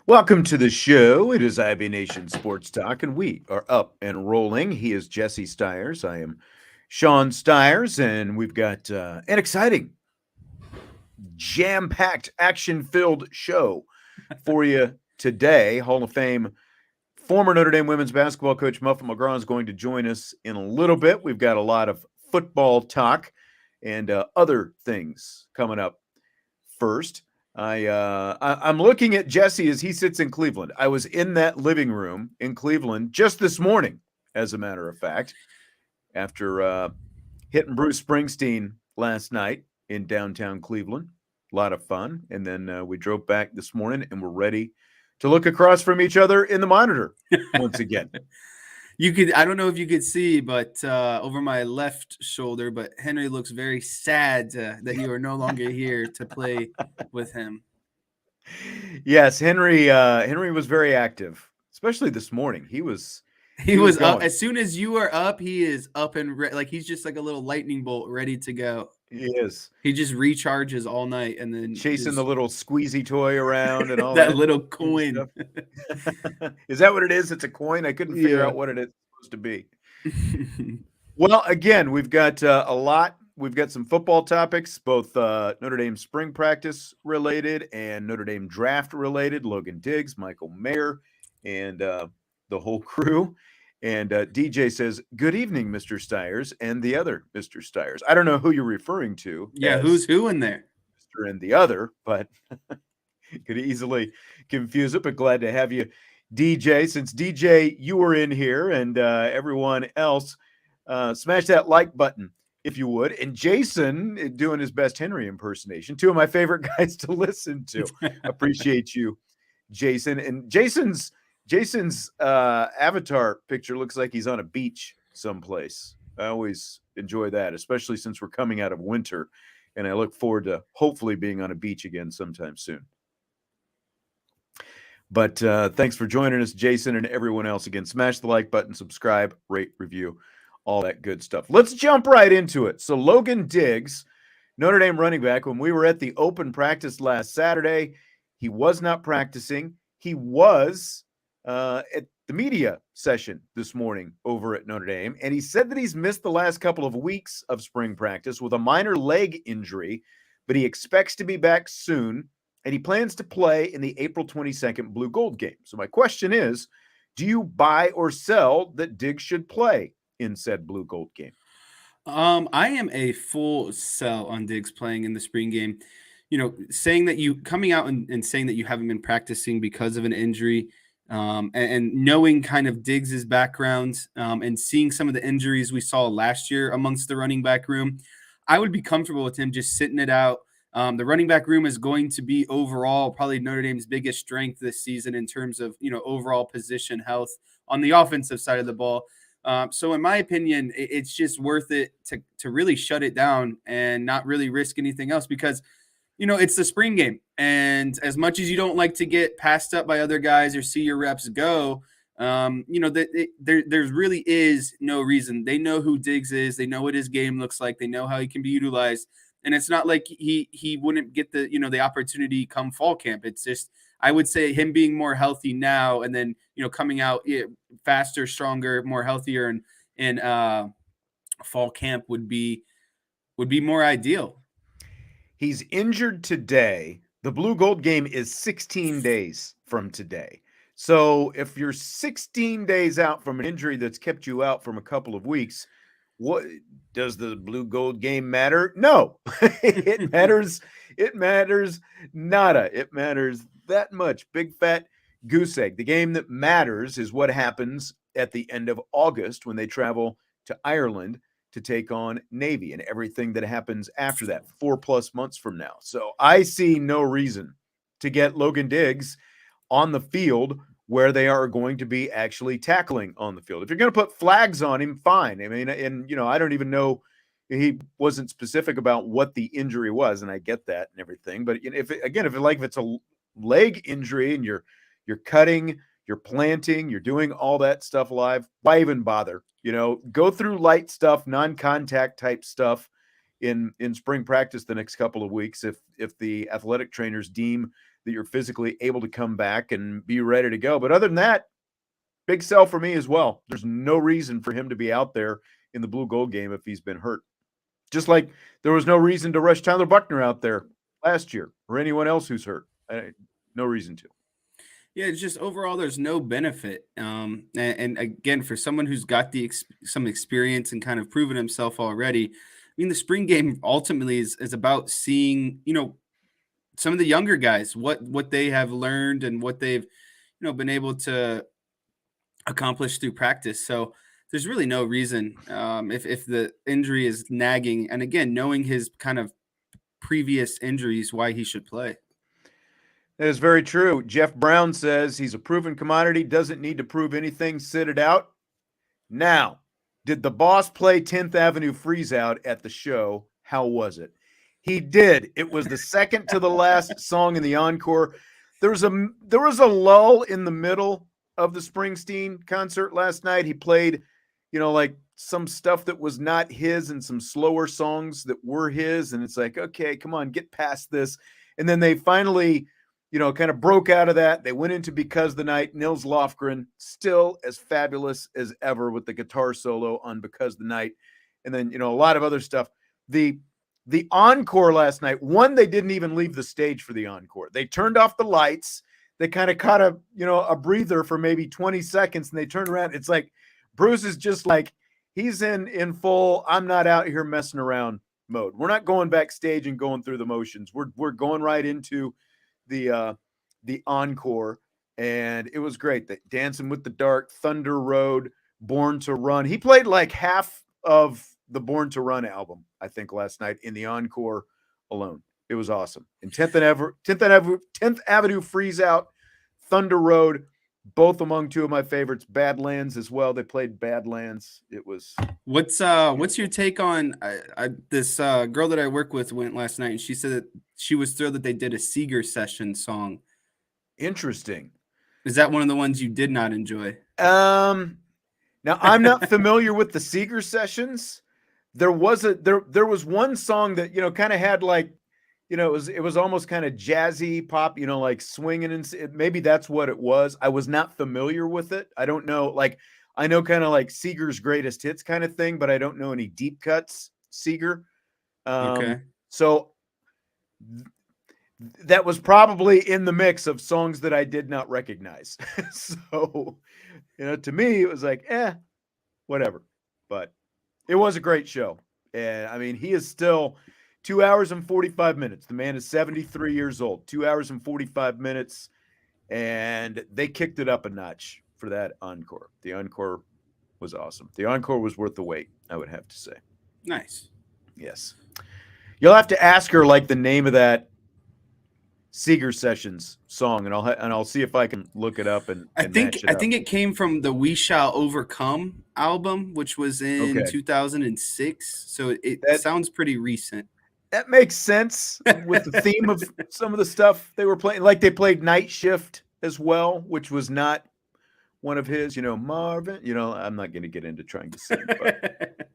Welcome to the show. It is IB Nation Sports Talk, and we are up and rolling. He is Jesse Stiers. I am Sean Stiers, and we've got an exciting, jam-packed, action-filled show for you today. Hall of Fame former Notre Dame women's basketball coach Muffet McGraw is going to join us in a little bit. We've got a lot of football talk and other things coming up first. I'm looking at Jesse as he sits in Cleveland. I was in that living room in Cleveland just this morning, as a matter of fact, after hitting Bruce Springsteen last night in downtown Cleveland. A lot of fun. And then we drove back this morning and we're ready to look across from each other in the monitor once again. I don't know if you could see, but over my left shoulder, but Henry looks very sad that you are no longer here to play with him. Yes, Henry was very active, especially this morning. He was up as soon as you are up. He is up and like he's just like a little lightning bolt ready to go. He is. He just recharges all night and then chasing the little squeezy toy around and all that little coin. Is that what it is? It's a coin. I couldn't figure out what it is supposed to be. Well, again, we've got a lot. We've got some football topics, both Notre Dame spring practice related and Notre Dame draft related. Logan Diggs, Michael Mayer, and the whole crew. And DJ says, "Good evening, Mr. Stiers," and the other Mr. Stiers. I don't know who you're referring to. Yeah, who's who in there? Mr. and the other, but could easily confuse it. But glad to have you, DJ. Since DJ, you were in here, and everyone else, smash that like button if you would. And Jason doing his best Henry impersonation. Two of my favorite guys to listen to. Appreciate you, Jason. And Jason's avatar picture looks like he's on a beach someplace. I always enjoy that, especially since we're coming out of winter, and I look forward to hopefully being on a beach again sometime soon. But thanks for joining us, Jason, and everyone else. Again, smash the like button, subscribe, rate, review, all that good stuff. Let's jump right into it. So Logan Diggs, Notre Dame running back, when we were at the open practice last Saturday, he was not practicing. He was at the media session this morning over at Notre Dame, and he said that he's missed the last couple of weeks of spring practice with a minor leg injury, but he expects to be back soon, and he plans to play in the April 22nd Blue Gold game. So my question is, do you buy or sell that Diggs should play in said Blue Gold game? I am a full sell on Diggs playing in the spring game. You know, saying that you coming out and saying that you haven't been practicing because of an injury, and knowing kind of Diggs's background, and seeing some of the injuries we saw last year amongst the running back room, I would be comfortable with him just sitting it out. The running back room is going to be overall probably Notre Dame's biggest strength this season in terms of, overall position health on the offensive side of the ball. So in my opinion, it's just worth it to really shut it down and not really risk anything else because, it's the spring game. And as much as you don't like to get passed up by other guys or see your reps go, there really is no reason. They know who Diggs is. They know what his game looks like. They know how he can be utilized. And it's not like he wouldn't get the opportunity come fall camp. It's just, I would say him being more healthy now and then, coming out faster, stronger, more healthier in fall camp would be more ideal. He's injured today. The Blue Gold game is 16 days from today. So if you're 16 days out from an injury that's kept you out from a couple of weeks, what does the Blue Gold game matter? No, it matters. It matters nada. It matters that much. Big fat goose egg. The game that matters is what happens at the end of August when they travel to Ireland to take on Navy and everything that happens after that 4+ months from now. So I see no reason to get Logan Diggs on the field where they are going to be actually tackling on the field. If you're going to put flags on him, fine. I mean, and I don't even know, he wasn't specific about what the injury was, and I get that and everything. But if it's a leg injury and you're cutting, you're planting, you're doing all that stuff live, why even bother? Go through light stuff, non-contact type stuff in spring practice the next couple of weeks if the athletic trainers deem that you're physically able to come back and be ready to go. But other than that, big sell for me as well. There's no reason for him to be out there in the blue gold game if he's been hurt. Just like there was no reason to rush Tyler Buckner out there last year or anyone else who's hurt. No reason to. Yeah, it's just overall there's no benefit. And again, for someone who's got some experience and kind of proven himself already, I mean, the spring game ultimately is about seeing, some of the younger guys, what they have learned and what they've, been able to accomplish through practice. So there's really no reason if the injury is nagging, and again, knowing his kind of previous injuries, why he should play. That is very true. Jeff Brown says he's a proven commodity, doesn't need to prove anything, sit it out. Now, did the boss play 10th Avenue Freeze Out at the show? How was it? He did. It was the second to the last song in the encore. There was a lull in the middle of the Springsteen concert last night. He played, like some stuff that was not his and some slower songs that were his. And it's like, okay, come on, get past this. And then they finally, kind of broke out of that. They went into Because the Night. Nils Lofgren, still as fabulous as ever with the guitar solo on Because the Night. And then, a lot of other stuff. The encore last night, they didn't even leave the stage for the encore. They turned off the lights. They kind of caught a breather for maybe 20 seconds, and they turned around. It's like Bruce is just like, he's in full, I'm not out here messing around mode. We're not going backstage and going through the motions. We're going right into the encore, and it was great. The Dancing with the Dark, Thunder Road, Born to Run. He played like half of the Born to Run album, I think, last night in the encore alone. It was awesome. And 10th Avenue Freeze Out, Thunder Road, both among two of my favorites. Badlands as well. They played Badlands. It was. What's your take on this girl that I work with went last night, and she said that she was thrilled that they did a Seeger session song. Interesting. Is that one of the ones you did not enjoy? Now I'm not familiar with the Seeger sessions. There was one song that, kind of had like, it was almost kind of jazzy pop, like swinging, and maybe that's what it was. I was not familiar with it. I don't know. Like, I know kind of like Seeger's greatest hits kind of thing, but I don't know any deep cuts Seeger. Okay. So that was probably in the mix of songs that I did not recognize. So, to me, it was like, whatever. But it was a great show. And I mean, he is still 2 hours and 45 minutes. The man is 73 years old, 2 hours and 45 minutes. And they kicked it up a notch for that encore. The encore was awesome. The encore was worth the wait, I would have to say. Nice. Yes. You'll have to ask her like the name of that Seeger Sessions song, and I'll see if I can look it up and I think it came from the We Shall Overcome album, which was in 2006. So that sounds pretty recent. That makes sense with the theme of some of the stuff they were playing. Like they played Night Shift as well, which was not one of his, Marvin, I'm not going to get into trying to sing, but,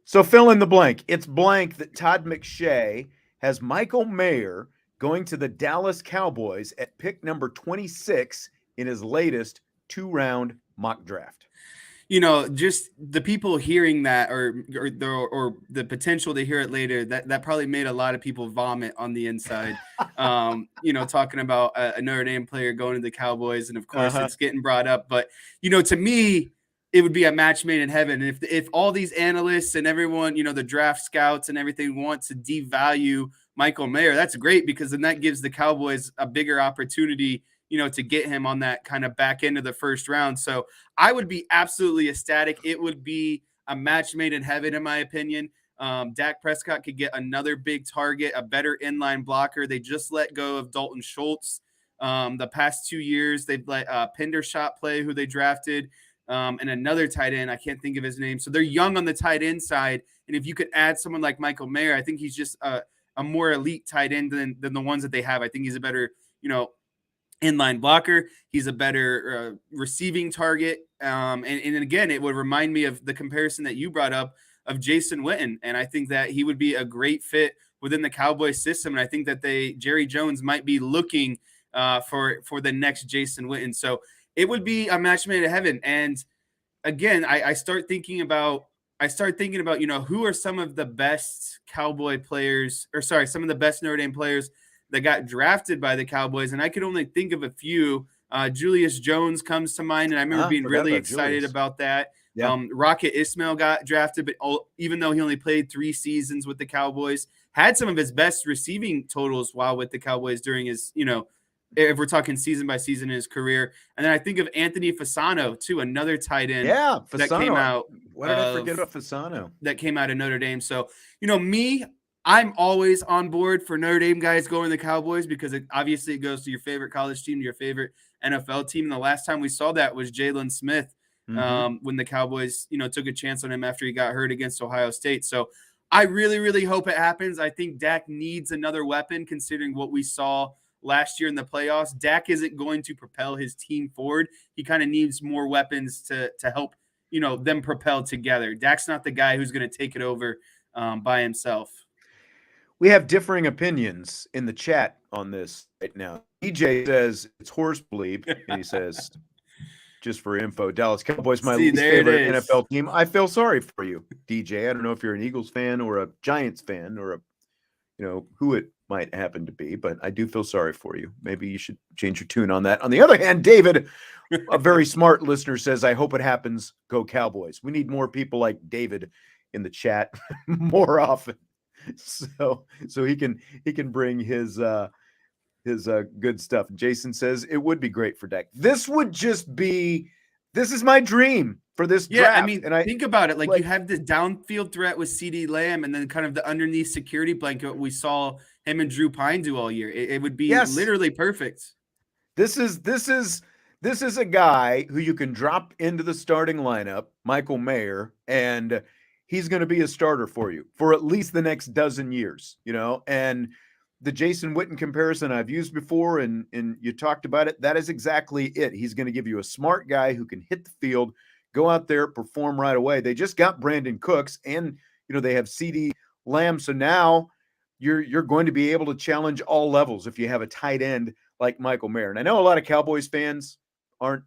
So fill in the blank. It's blank that Todd McShay has Michael Mayer going to the Dallas Cowboys at pick number 26 in his latest 2-round mock draft. Just the people hearing that or the potential to hear it later, that probably made a lot of people vomit on the inside. Talking about a Notre Dame player going to the Cowboys, and of course it's getting brought up. But, to me, it would be a match made in heaven. And if all these analysts and everyone, the draft scouts and everything want to devalue Michael Mayer, that's great, because then that gives the Cowboys a bigger opportunity, to get him on that kind of back end of the first round. So I would be absolutely ecstatic. It would be a match made in heaven, in my opinion. Dak Prescott could get another big target, a better inline blocker. They just let go of Dalton Schultz. The past 2 years, they've let Pendershot play, who they drafted, and another tight end. I can't think of his name. So they're young on the tight end side. And if you could add someone like Michael Mayer, I think he's just a more elite tight end than the ones that they have. I think he's a better, inline blocker. He's a better receiving target. And again, it would remind me of the comparison that you brought up of Jason Witten. And I think that he would be a great fit within the Cowboys system. And I think that Jerry Jones might be looking for the next Jason Witten. So it would be a match made in heaven. And again, I start thinking about, who are some of the best Cowboy players, some of the best Notre Dame players that got drafted by the Cowboys. And I could only think of a few. Julius Jones comes to mind, and I remember being really excited about that. Yeah. Rocket Ismail got drafted, but even though he only played 3 seasons with the Cowboys, had some of his best receiving totals while with the Cowboys during his, if we're talking season by season in his career. And then I think of Anthony Fasano, too, another tight end that came out. Why did I forget about Fasano? That came out of Notre Dame. So, I'm always on board for Notre Dame guys going to the Cowboys because obviously it goes to your favorite college team, your favorite NFL team. And the last time we saw that was Jalen Smith when the Cowboys, took a chance on him after he got hurt against Ohio State. So I really, really hope it happens. I think Dak needs another weapon considering what we saw last year in the playoffs. Dak isn't going to propel his team forward. He kind of needs more weapons to help, them propel together. Dak's not the guy who's going to take it over by himself. We have differing opinions in the chat on this right now. DJ says it's horse bleep, and he says, just for info, Dallas Cowboys, my least favorite NFL team. I feel sorry for you, DJ. I don't know if you're an Eagles fan or a Giants fan or who it might happen to be, but I do feel sorry for you. Maybe you should change your tune on that. On the other hand, David, a very smart listener, says, I hope it happens. Go Cowboys. We need more people like David in the chat more often. So he can bring his good stuff. Jason says it would be great for Dak. This is my dream for this draft. I mean, think about it. Like you have the downfield threat with CeeDee Lamb, and then kind of the underneath security blanket we saw him and Drew Pine do all year. It would be literally perfect. This is a guy who you can drop into the starting lineup, Michael Mayer, and he's going to be a starter for you for at least the next dozen years, and the Jason Witten comparison I've used before, and you talked about it. That is exactly it. He's going to give you a smart guy who can hit the field, go out there, perform right away. They just got Brandon Cooks, and they have CeeDee Lamb. So now you're going to be able to challenge all levels if you have a tight end like Michael Mayer. And I know a lot of Cowboys fans aren't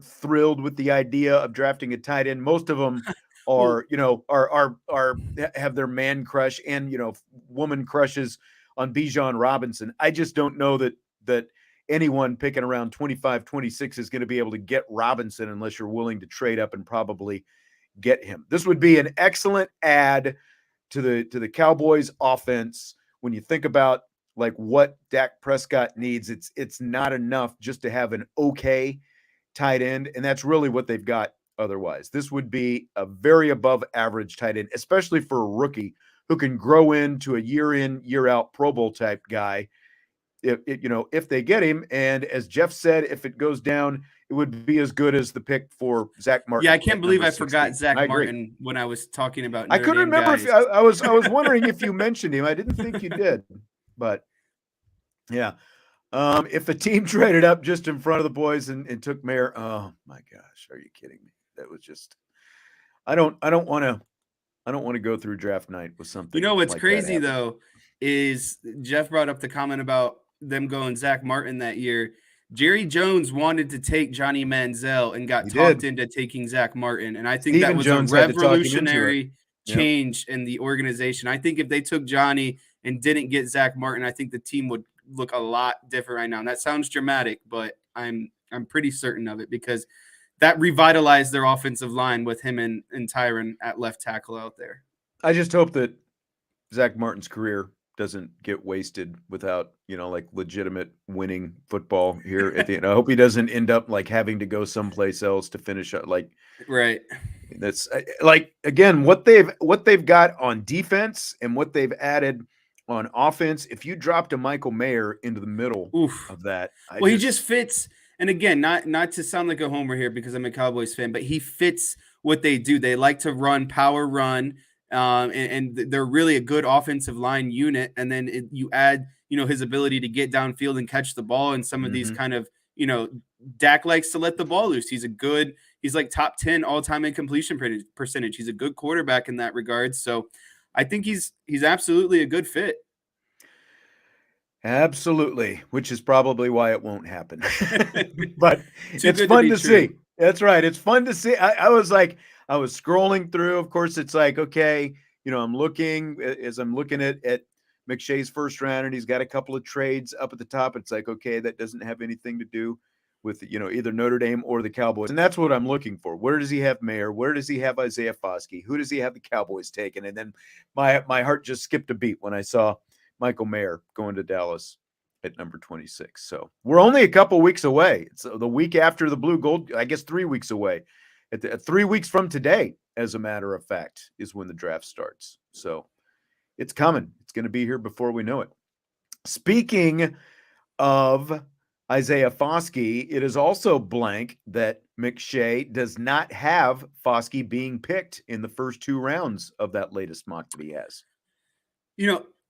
thrilled with the idea of drafting a tight end. Most of them are have their man crush and woman crushes on Bijan Robinson. I just don't know that anyone picking around 25, 26 is going to be able to get Robinson unless you're willing to trade up and probably get him. This would be an excellent add to the Cowboys offense. When you think about like what Dak Prescott needs, it's not enough just to have an okay tight end, and that's really what they've got. Otherwise, this would be a very above average tight end, especially for a rookie who can grow into a year in, year out Pro Bowl type guy. If they get him, and as Jeff said, if it goes down, it would be as good as the pick for Zach Martin. Yeah, I can't believe I forgot Zach Martin when I was talking about Notre I couldn't Dame remember guys. if I was wondering if you mentioned him. I didn't think you did, but yeah. If a team traded up just in front of the boys and took Mayer, oh my gosh, are you kidding me? That was just, I don't want to go through draft night with something. What's like crazy though is Jeff brought up the comment about them going Zach Martin that year. Jerry Jones wanted to take Johnny Manziel and got talked into taking Zach Martin, and I think that was a revolutionary change in the organization. I think if they took Johnny and didn't get Zach Martin, I think the team would look a lot different right now. And that sounds dramatic, but I'm pretty certain of it because that revitalized their offensive line with him and Tyron at left tackle out there. I just hope that Zach Martin's career doesn't get wasted without, like legitimate winning football here at the end. I hope he doesn't end up like having to go someplace else to finish up. Right. That's like, again, what they've got on defense and what they've added on offense, if you dropped a Michael Mayer into the middle Oof. of that, Well, he just fits. And again, not to sound like a homer here because I'm a Cowboys fan, but he fits what they do. They like to run, power run, and they're really a good offensive line unit. And then you add, his ability to get downfield and catch the ball, and some of these kind of, Dak likes to let the ball loose. He's like top 10 all-time in completion percentage. He's a good quarterback in that regard. So I think he's absolutely a good fit. Absolutely, which is probably why it won't happen. But Too it's good fun to to be true. see. That's right. It's fun to see. I was scrolling through. Of course, it's like, okay, I'm looking at McShay's first round, and he's got a couple of trades up at the top. It's like, okay, that doesn't have anything to do with, either Notre Dame or the Cowboys. And that's what I'm looking for. Where does he have Mayer? Where does he have Isaiah Foskey? Who does he have the Cowboys taking? And then my heart just skipped a beat when I saw Michael Mayer going to Dallas at number 26. So we're only a couple weeks away. It's the week after the blue gold, I guess 3 weeks away. At 3 weeks from today, as a matter of fact, is when the draft starts. So it's coming. It's going to be here before we know it. Speaking of Isaiah Foskey, it is also blank that McShay does not have Foskey being picked in the first 2 rounds of that latest mock that he has.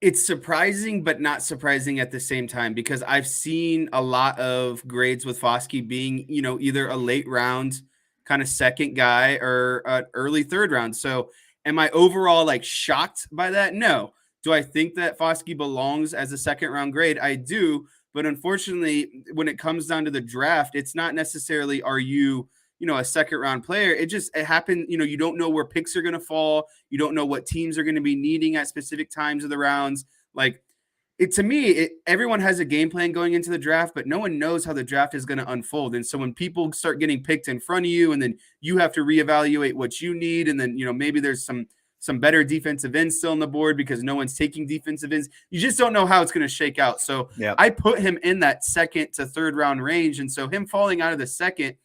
It's surprising, but not surprising at the same time, because I've seen a lot of grades with Foskey being, either a late round kind of second guy or an early third round. So am I overall shocked by that? No. Do I think that Foskey belongs as a second round grade? I do. But unfortunately, when it comes down to the draft, it's not necessarily, are you, a second round player. It happened. You don't know where picks are going to fall. You don't know what teams are going to be needing at specific times of the rounds. To me, everyone has a game plan going into the draft, but no one knows how the draft is going to unfold. And so when people start getting picked in front of you, and then you have to reevaluate what you need, and then, maybe there's some better defensive ends still on the board because no one's taking defensive ends. You just don't know how it's going to shake out. So yeah. I put him in that second to third round range. And so him falling out of the second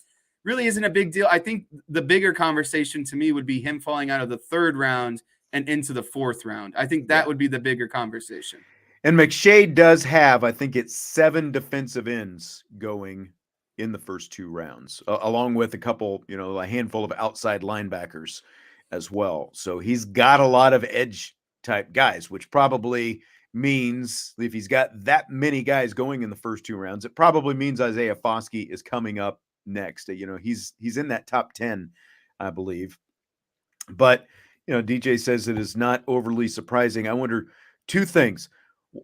really isn't a big deal. I think the bigger conversation to me would be him falling out of the third round and into the fourth round. I think that would be the bigger conversation. And McShay does have, I think it's 7 defensive ends going in the first 2 rounds, along with a couple, a handful of outside linebackers as well. So he's got a lot of edge type guys, which probably means if he's got that many guys going in the first 2 rounds, it probably means Isaiah Foskey is coming up next. He's in that top 10, I believe. But, DJ says it is not overly surprising. I wonder 2 things.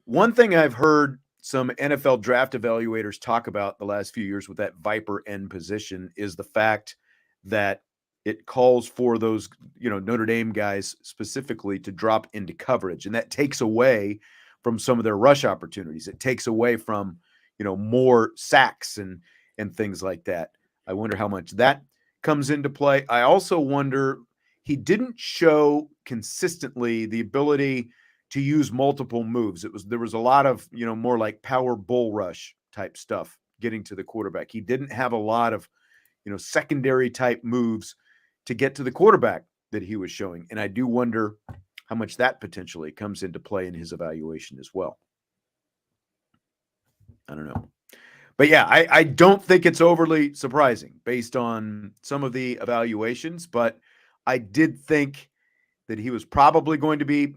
One thing I've heard some NFL draft evaluators talk about the last few years with that Viper end position is the fact that it calls for those, Notre Dame guys specifically to drop into coverage. And that takes away from some of their rush opportunities. It takes away from, more sacks and things like that. I wonder how much that comes into play. I also wonder, he didn't show consistently the ability to use multiple moves. There was a lot of, more like power bull rush type stuff getting to the quarterback. He didn't have a lot of, secondary type moves to get to the quarterback that he was showing. And I do wonder how much that potentially comes into play in his evaluation as well. I don't know. But yeah, I don't think it's overly surprising based on some of the evaluations, but I did think that he was probably going to be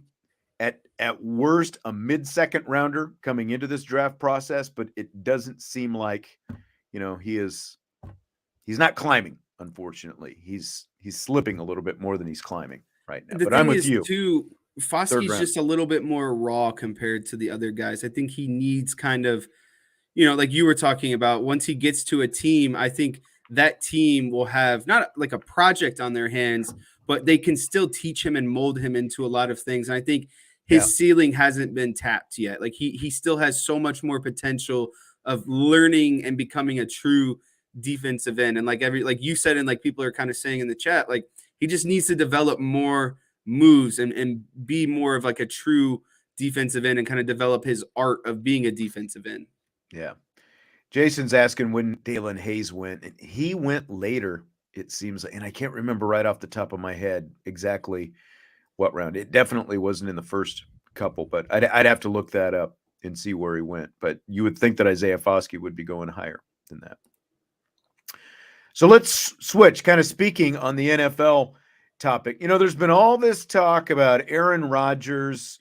at worst a mid-second rounder coming into this draft process, but it doesn't seem like, he's not climbing, unfortunately. He's slipping a little bit more than he's climbing right now. But I'm with you. Too, Foskey's just a little bit more raw compared to the other guys. I think he needs kind of, like you were talking about, once he gets to a team, I think that team will have not like a project on their hands, but they can still teach him and mold him into a lot of things. And I think his ceiling hasn't been tapped yet. Like he still has so much more potential of learning and becoming a true defensive end. And like you said, and like people are kind of saying in the chat, like he just needs to develop more moves and be more of like a true defensive end and kind of develop his art of being a defensive end. Yeah. Jason's asking when Dalen Hayes went, and he went later, it seems, and I can't remember right off the top of my head exactly what round. It definitely wasn't in the first couple, but I'd have to look that up and see where he went. But you would think that Isaiah Foskey would be going higher than that. So let's switch, kind of speaking on the NFL topic. There's been all this talk about Aaron Rodgers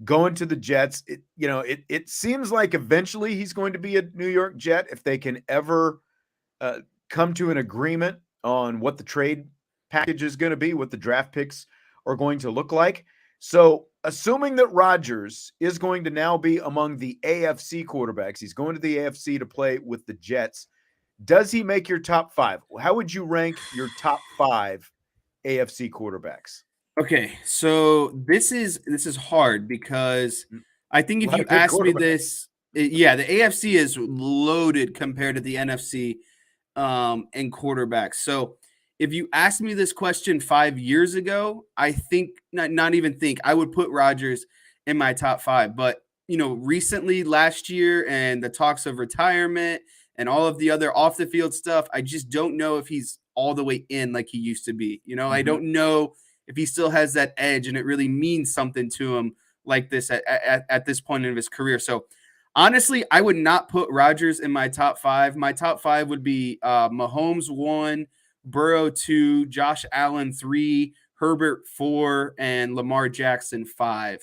going to the Jets. It seems like eventually he's going to be a New York Jet if they can ever come to an agreement on what the trade package is going to be, what the draft picks are going to look like. So assuming that Rodgers is going to now be among the AFC quarterbacks, he's going to the AFC to play with the Jets. Does he make your top 5? How would you rank your top 5 AFC quarterbacks? Okay, so this is hard because I think if you ask me this, the AFC is loaded compared to the NFC and quarterbacks. So if you asked me this question 5 years ago, I think not even think I would put Rodgers in my top 5. But recently last year and the talks of retirement and all of the other off the field stuff, I just don't know if he's all the way in like he used to be. I don't know if he still has that edge and it really means something to him like this at this point in his career. So honestly, I would not put Rodgers in my top 5. My top 5 would be Mahomes 1, Burrow 2, Josh Allen 3, Herbert 4, and Lamar Jackson 5.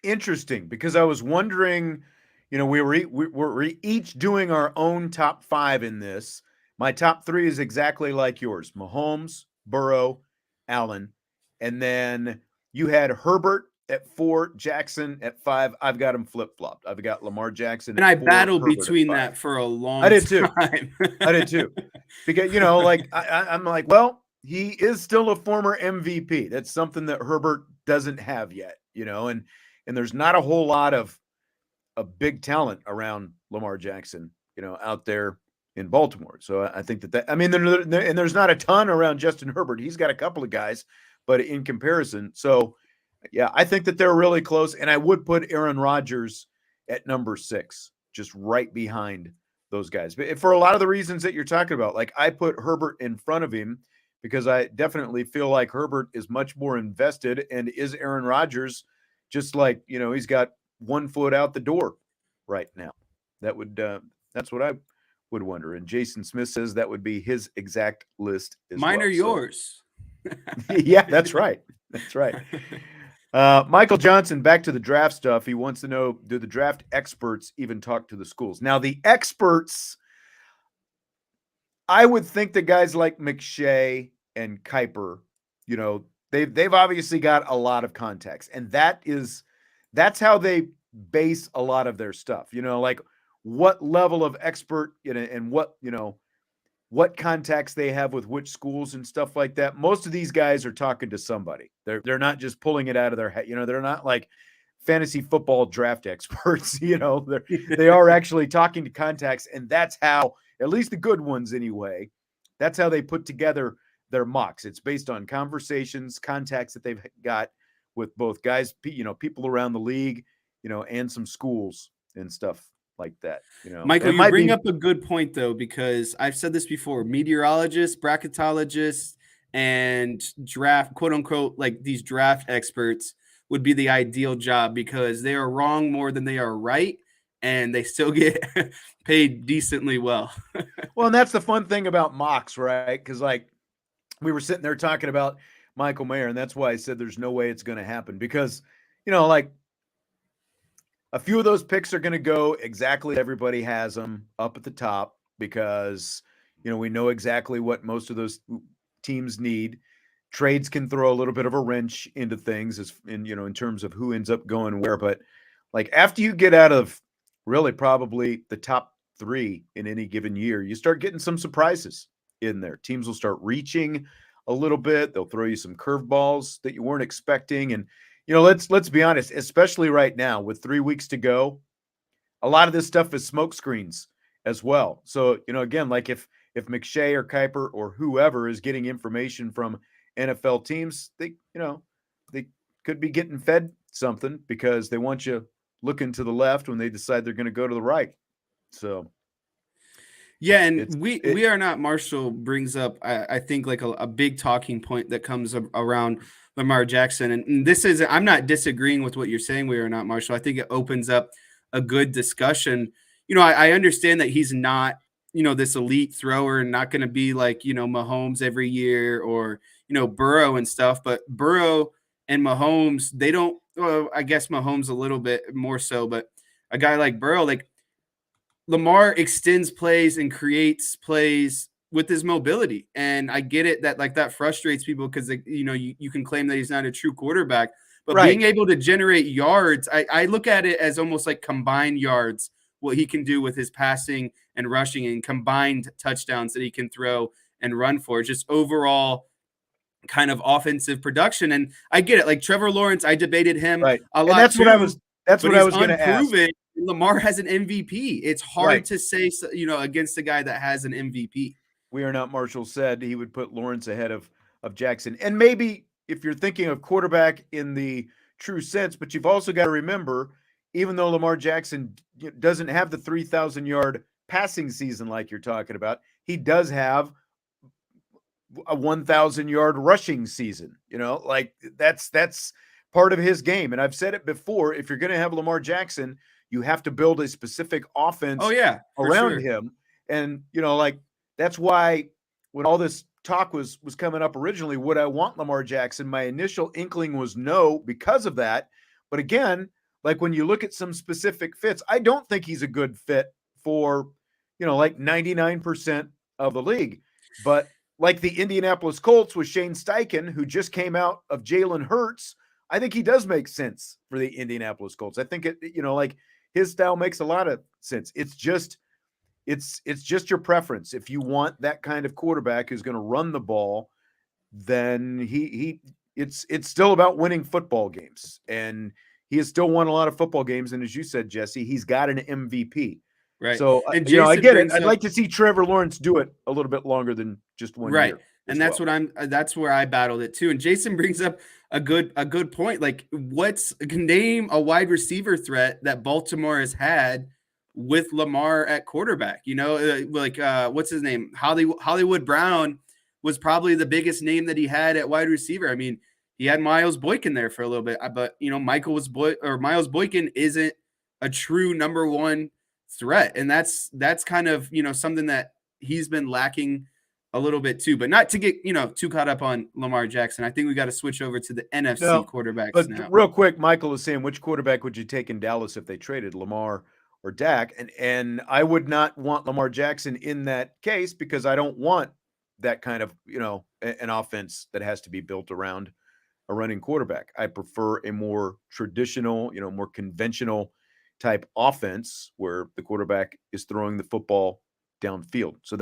Interesting, because I was wondering, we're each doing our own top 5 in this. My top 3 is exactly like yours: Mahomes, Burrow, Allen, and then you had Herbert at 4, Jackson at 5. I've got him flip-flopped. I've got Lamar Jackson and at I 4, battled Herbert between that for a long time. I did too. I did too. Because, I'm like, well, he is still a former MVP. That's something that Herbert doesn't have yet, and there's not a whole lot of big talent around Lamar Jackson, out there in Baltimore. So I think and there's not a ton around Justin Herbert. He's got a couple of guys, but in comparison. So yeah, I think that they're really close. And I would put Aaron Rodgers at number 6, just right behind those guys. But for a lot of the reasons that you're talking about, like I put Herbert in front of him because I definitely feel like Herbert is much more invested, and is Aaron Rodgers just like, he's got one foot out the door right now. That's what I would wonder. And Jason Smith says that would be his exact list as Mine well. are yours. Yeah, that's right. That's right. Michael Johnson, back to the draft stuff. He wants to know, do the draft experts even talk to the schools? Now, the experts, I would think that guys like McShay and Kuiper, they've obviously got a lot of contacts, and that's how they base a lot of their stuff. Like what level of expert, and what contacts they have with which schools and stuff like that. Most of these guys are talking to somebody. They're not just pulling it out of their head. They're not like fantasy football draft experts. They are actually talking to contacts, and that's how, at least the good ones anyway, that's how they put together their mocks. It's based on conversations, contacts that they've got with both guys, people around the league, and some schools and stuff like that. Michael, you bring up a good point though, because I've said this before: meteorologists, bracketologists, and draft, quote unquote, like these draft experts would be the ideal job because they are wrong more than they are right, and they still get paid decently well. Well, and that's the fun thing about mocks, right? Because like we were sitting there talking about Michael Mayer, and that's why I said there's no way it's going to happen, because like a few of those picks are going to go exactly as everybody has them up at the top, because we know exactly what most of those teams need. Trades can throw a little bit of a wrench into things in terms of who ends up going where. But like after you get out of really probably the top 3 in any given year, you start getting some surprises in there. Teams will start reaching a little bit. They'll throw you some curveballs that you weren't expecting. And, let's be honest, especially right now with 3 weeks to go, a lot of this stuff is smoke screens as well. So, again, like if McShay or Kuiper or whoever is getting information from NFL teams, they could be getting fed something because they want you looking to the left when they decide they're going to go to the right. So, Yeah, and It's we are not Marshall brings up, I think, like a big talking point that comes around Lamar Jackson. And this is, I'm not disagreeing with what you're saying, we are not Marshall. I think it opens up a good discussion. I understand that he's not, this elite thrower and not going to be like, Mahomes every year or, Burrow and stuff. But Burrow and Mahomes, they don't, well, I guess Mahomes a little bit more so, but a guy like Burrow, like, Lamar extends plays and creates plays with his mobility. And I get it that like that frustrates people because you can claim that he's not a true quarterback, but being right. able to generate yards, I look at it as almost like combined yards, what he can do with his passing and rushing and combined touchdowns that he can throw and run for. Just overall kind of offensive production. And I get it. Like Trevor Lawrence, I debated him Right. a And lot that's too, what but I he's was going to ask. unproven. Lamar has an MVP. It's hard Right. to say, against a guy that has an MVP. We Are Not Marshall said he would put Lawrence ahead of Jackson. And maybe if you're thinking of quarterback in the true sense, but you've also got to remember, even though Lamar Jackson doesn't have the 3,000-yard passing season like you're talking about, he does have a 1,000-yard rushing season. Like that's part of his game. And I've said it before, if you're going to have Lamar Jackson, you have to build a specific offense around him. And, like that's why when all this talk was coming up originally, would I want Lamar Jackson? My initial inkling was no because of that. But again, like when you look at some specific fits, I don't think he's a good fit for, like 99% of the league. But like the Indianapolis Colts with Shane Steichen, who just came out of Jalen Hurts, I think he does make sense for the Indianapolis Colts. I think it, like his style makes a lot of sense. It's just your preference. If you want that kind of quarterback who's going to run the ball, then it's still about winning football games. And he has still won a lot of football games. And as you said, Jesse, he's got an MVP. Right. So, and I get it. I'd like to see Trevor Lawrence do it a little bit longer than just 1 year. And that's that's where I battled it too. And Jason brings up a good point. Like can name a wide receiver threat that Baltimore has had with Lamar at quarterback, what's his name? Hollywood Brown was probably the biggest name that he had at wide receiver. I mean, he had Miles Boykin there for a little bit, but Miles Boykin isn't a true number one threat. And that's kind of, something that he's been lacking a little bit too, but not to get, too caught up on Lamar Jackson. I think we got to switch over to the NFC quarterbacks now. Real quick, Michael is saying, which quarterback would you take in Dallas if they traded Lamar or Dak? And I would not want Lamar Jackson in that case because I don't want that kind of, an offense that has to be built around a running quarterback. I prefer a more traditional, more conventional type offense where the quarterback is throwing the football downfield. So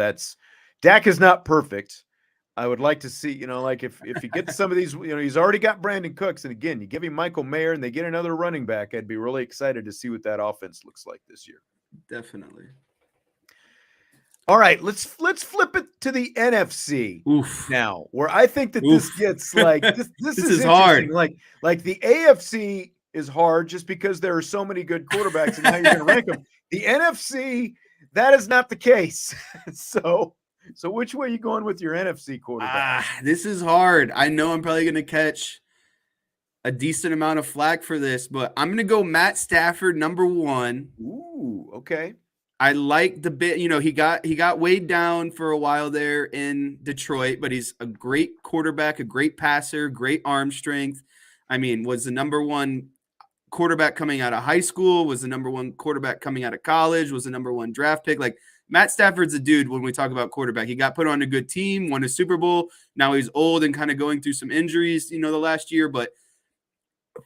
Dak is not perfect. I would like to see, like if he gets some of these, he's already got Brandon Cooks. And again, you give him Michael Mayer and they get another running back. I'd be really excited to see what that offense looks like this year. Definitely. All right, let's flip it to the NFC now, where I think that this gets like this is hard. Like the AFC is hard just because there are so many good quarterbacks and how you're going to rank them. The NFC, that is not the case. So which way are you going with your NFC quarterback? This is hard. I know I'm probably going to catch a decent amount of flack for this, but I'm going to go Matt Stafford, number one. Ooh, okay. I like the bit, he got weighed down for a while there in Detroit, but he's a great quarterback, a great passer, great arm strength. I mean, was the number one quarterback coming out of high school, was the number one quarterback coming out of college, was the number one draft pick. Like Matt Stafford's a dude when we talk about quarterback. He got put on a good team, won a Super Bowl. Now he's old and kind of going through some injuries, the last year, but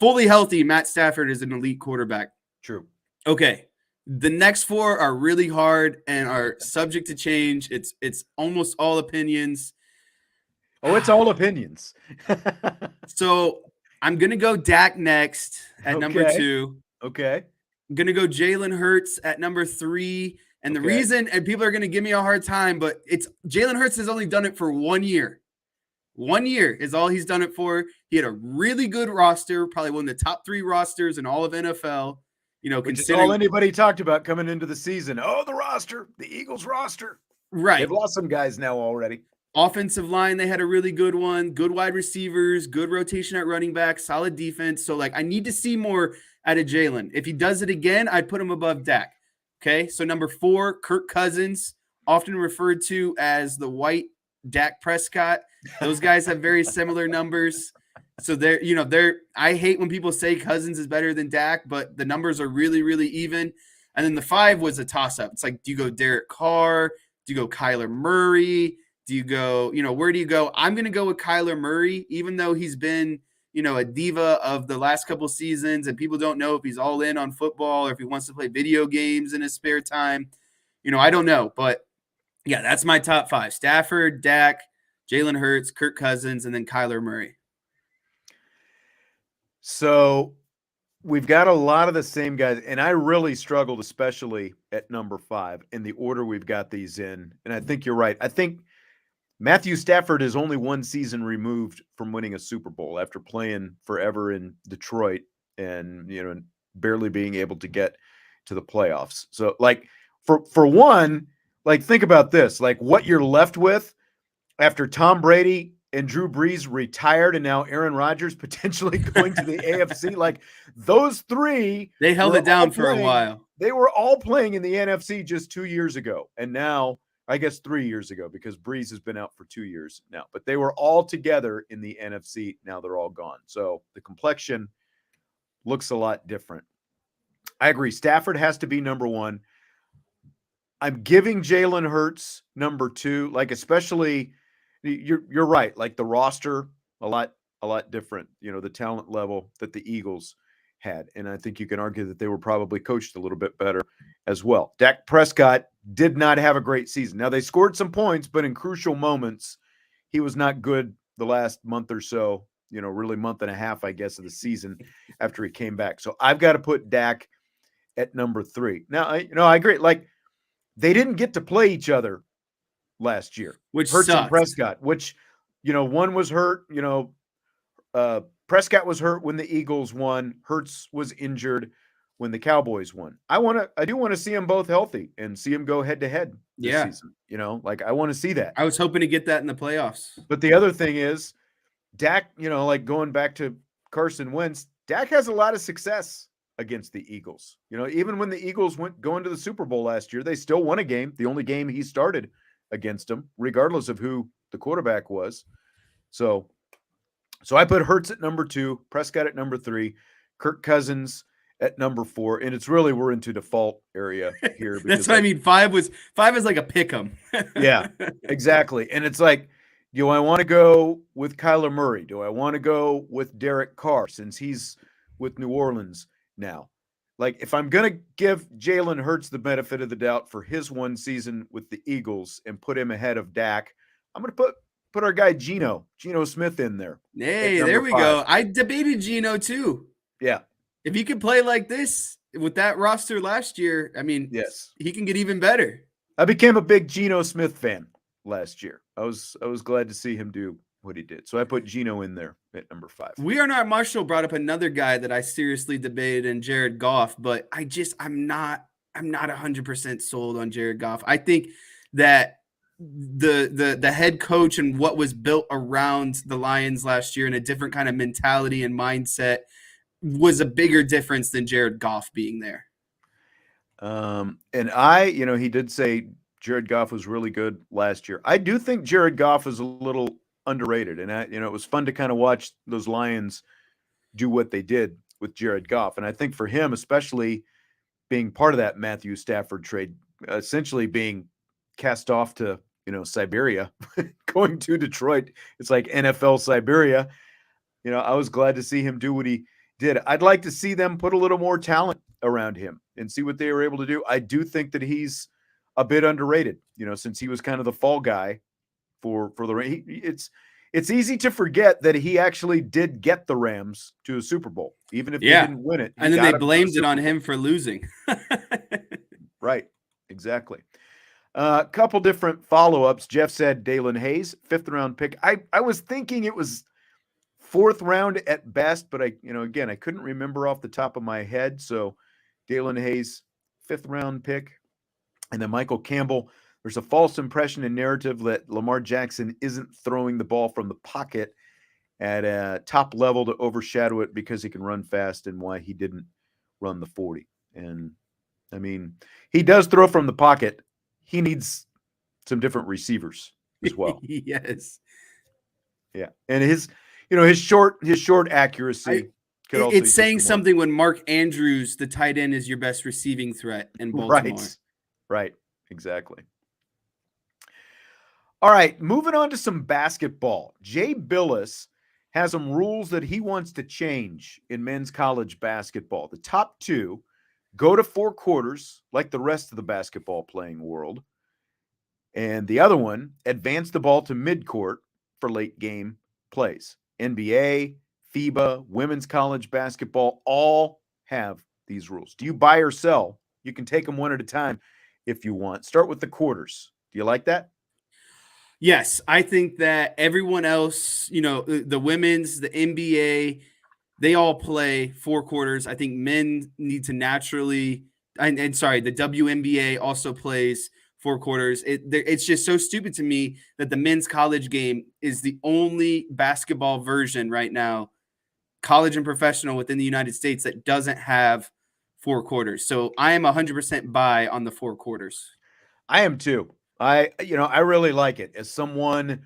fully healthy, Matt Stafford is an elite quarterback. True. Okay. The next four are really hard and are subject to change. It's almost all opinions. Oh, it's all opinions. So I'm going to go Dak next at number 2. Okay. I'm going to go Jalen Hurts at number 3. And the reason, and people are going to give me a hard time, but it's Jalen Hurts has only done it for 1 year. 1 year is all he's done it for. He had a really good roster, probably one of the top 3 rosters in all of NFL. Which is all anybody talked about coming into the season. Oh, the roster, the Eagles roster. Right. They've lost some guys now already. Offensive line, they had a really good one. Good wide receivers, good rotation at running back, solid defense. So, I need to see more out of Jalen. If he does it again, I'd put him above Dak. Okay, so number 4, Kirk Cousins, often referred to as the white Dak Prescott. Those guys have very similar numbers. So I hate when people say Cousins is better than Dak, but the numbers are really, really even. And then the 5 was a toss-up. It's like, do you go Derek Carr? Do you go Kyler Murray? Do you go, where do you go? I'm going to go with Kyler Murray, even though he's been, a diva of the last couple seasons, and people don't know if he's all in on football or if he wants to play video games in his spare time. I don't know. But, yeah, that's my top 5. Stafford, Dak, Jalen Hurts, Kirk Cousins, and then Kyler Murray. So we've got a lot of the same guys, and I really struggled, especially at number 5, in the order we've got these in. And I think you're right. I think Matthew Stafford is only one season removed from winning a Super Bowl after playing forever in Detroit and, barely being able to get to the playoffs. So, for one, think about this, what you're left with after Tom Brady and Drew Brees retired and now Aaron Rodgers potentially going to the AFC, those 3. They held it down for a while. They were all playing in the NFC just 2 years ago. And now, I guess 3 years ago, because Brees has been out for 2 years now. But they were all together in the NFC. Now they're all gone. So the complexion looks a lot different. I agree. Stafford has to be number 1. I'm giving Jalen Hurts number 2, especially – you're right. The roster, a lot different, the talent level that the Eagles had. And I think you can argue that they were probably coached a little bit better as well. Dak Prescott did not have a great season. Now they scored some points, but in crucial moments, he was not good the last month or so, really month and a half, I guess, of the season after he came back. So I've got to put Dak at number 3. Now, I agree. They didn't get to play each other last year, which Hurts sucked. And Prescott, which, one was hurt, Prescott was hurt when the Eagles won. Hurts was injured when the Cowboys won. I do want to see them both healthy and see them go head to head this season. I want to see that. I was hoping to get that in the playoffs. But the other thing is Dak, going back to Carson Wentz, Dak has a lot of success against the Eagles. Even when the Eagles went going to the Super Bowl last year, they still won a game, the only game he started against them, regardless of who the quarterback was. So I put Hurts at number 2, Prescott at number 3, Kirk Cousins at number 4, and it's really we're into default area here. That's what I mean. 5 is like a pick 'em. Yeah, exactly. And it's do I want to go with Kyler Murray? Do I want to go with Derek Carr since he's with New Orleans now? If I'm going to give Jalen Hurts the benefit of the doubt for his one season with the Eagles and put him ahead of Dak, I'm going to put our guy Geno Smith in there. Hey, there we go. I debated Geno too. Yeah. If he could play like this with that roster last year, yes, he can get even better. I became a big Geno Smith fan last year. I was glad to see him do what he did. So I put Geno in there at number 5. We Are Not Marshall brought up another guy that I seriously debated in Jared Goff, but I'm not 100% sold on Jared Goff. I think that the head coach and what was built around the Lions last year and a different kind of mentality and mindset was a bigger difference than Jared Goff being there. And he did say Jared Goff was really good last year. I do think Jared Goff is a little underrated. And it was fun to kind of watch those Lions do what they did with Jared Goff. And I think for him, especially being part of that Matthew Stafford trade, essentially being cast off to, Siberia, going to Detroit, it's like NFL Siberia. I was glad to see him do what he did. I'd like to see them put a little more talent around him and see what they were able to do. I do think that he's a bit underrated, since he was kind of the fall guy for the it's easy to forget that he actually did get the Rams to a Super Bowl, even if they didn't win it. And then they blamed it on him for losing. Right. Exactly. A couple different follow-ups. Jeff said Dalen Hayes, 5th round pick. I was thinking it was 4th round at best, but I couldn't remember off the top of my head. So Dalen Hayes, 5th round pick. And then Michael Campbell. There's a false impression and narrative that Lamar Jackson isn't throwing the ball from the pocket at a top level to overshadow it because he can run fast, and why he didn't run the 40. And I mean, he does throw from the pocket. He needs some different receivers as well. Yes. Yeah. And his short accuracy could also it's saying something when Mark Andrews, the tight end, is your best receiving threat in Baltimore. Right. Exactly. All right, moving on to some basketball. Jay Billis has some rules that he wants to change in men's college basketball. The top 2 go to 4 quarters like the rest of the basketball playing world. And the other one, advance the ball to midcourt for late game plays. NBA, FIBA, women's college basketball all have these rules. Do you buy or sell? You can take them one at a time if you want. Start with the quarters. Do you like that? Yes, I think that everyone else, the women's, the NBA, they all play 4 quarters. I think men need to naturally, the WNBA also plays 4 quarters. It's just so stupid to me that the men's college game is the only basketball version right now, college and professional within the United States, that doesn't have 4 quarters. So I am 100% buy on the 4 quarters. I am too. I really like it. As someone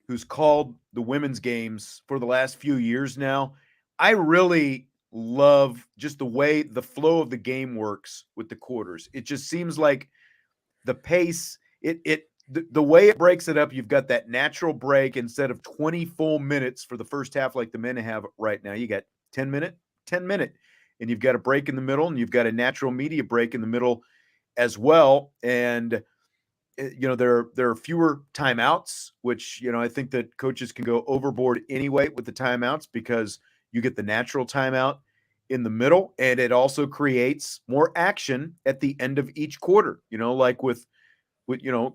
who's called the women's games for the last few years now, I really love just the way the flow of the game works with the quarters. It just seems like the pace, the way it breaks it up, you've got that natural break instead of 20 full minutes for the first half like the men have right now. You got 10 minute, and you've got a break in the middle, and you've got a natural media break in the middle as well. And there are fewer timeouts, which, I think that coaches can go overboard anyway with the timeouts because you get the natural timeout in the middle, and it also creates more action at the end of each quarter, like with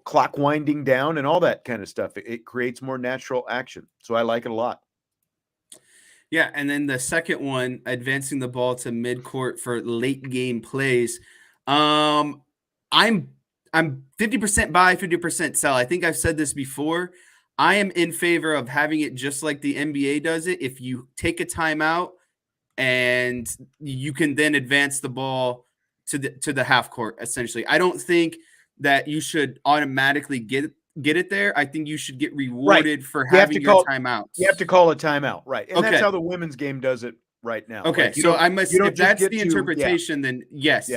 clock winding down and all that kind of stuff. It creates more natural action. So I like it a lot. Yeah, and then the second one, advancing the ball to midcourt for late game plays. I'm 50% buy, 50% sell. I think I've said this before. I am in favor of having it just like the NBA does it. If you take a timeout and you can then advance the ball to the half court, essentially. I don't think that you should automatically get it there. I think you should get rewarded for having your timeouts. You have to call a timeout, right? And that's how the women's game does it right now. Okay, so I must. If that's the interpretation, then yes,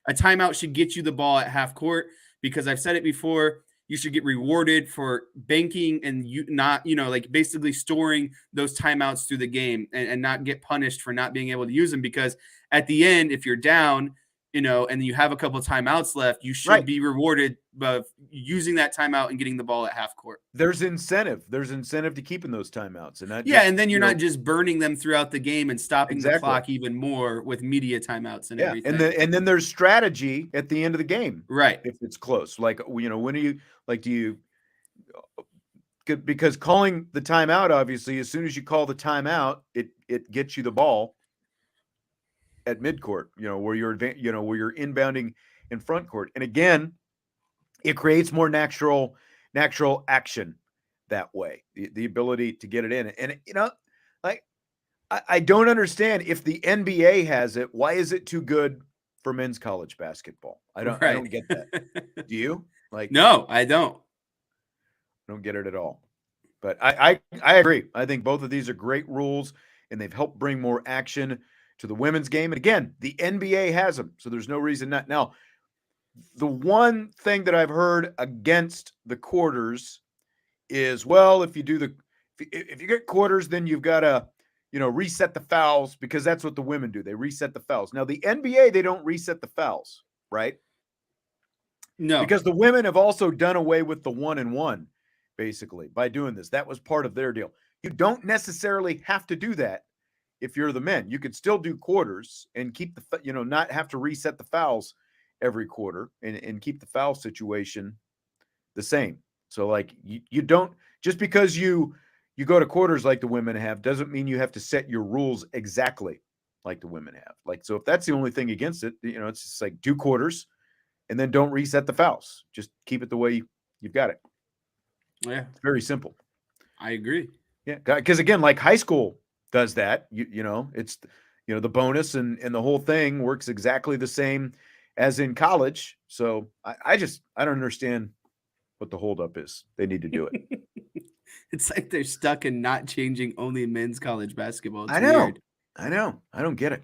a timeout should get you the ball at half court. Because I've said it before, you should get rewarded for banking and basically storing those timeouts through the game and not get punished for not being able to use them. Because at the end, if you're down, and you have a couple of timeouts left, you should be rewarded by using that timeout and getting the ball at half court. There's incentive. There's incentive to keeping those timeouts. And then you're not just burning them throughout the game and stopping the clock even more with media timeouts and everything. And then there's strategy at the end of the game. Right. If it's close. Like, when are you, because calling the timeout, obviously, as soon as you call the timeout, it gets you the ball at midcourt, where you're inbounding in front court. And again, it creates more natural action that way, the ability to get it in. And, I don't understand, if the NBA has it, why is it too good for men's college basketball? I don't get that. Do you? No, I don't. I don't get it at all. But I agree. I think both of these are great rules, and they've helped bring more action to the women's game. And again, the NBA has them, so there's no reason not. Now, the one thing that I've heard against the quarters is, well, if you get quarters, then you've got to, reset the fouls, because that's what the women do. They reset the fouls. Now, the NBA, they don't reset the fouls, right? No. Because the women have also done away with the 1-and-1, basically, by doing this. That was part of their deal. You don't necessarily have to do that. If you're the men, you could still do quarters and keep not have to reset the fouls every quarter and keep the foul situation the same. So you don't, just because you go to quarters like the women have, doesn't mean you have to set your rules exactly like the women have. Like, so if that's the only thing against it, it's just like 2 quarters and then don't reset the fouls. Just keep it the way you've got it. Yeah. It's very simple. I agree. Yeah. Because again, like high school does that, it's, the bonus and the whole thing works exactly the same as in college. So I don't understand what the holdup is. They need to do it. It's like they're stuck in not changing only men's college basketball. It's I know. weird. I know. I don't get it.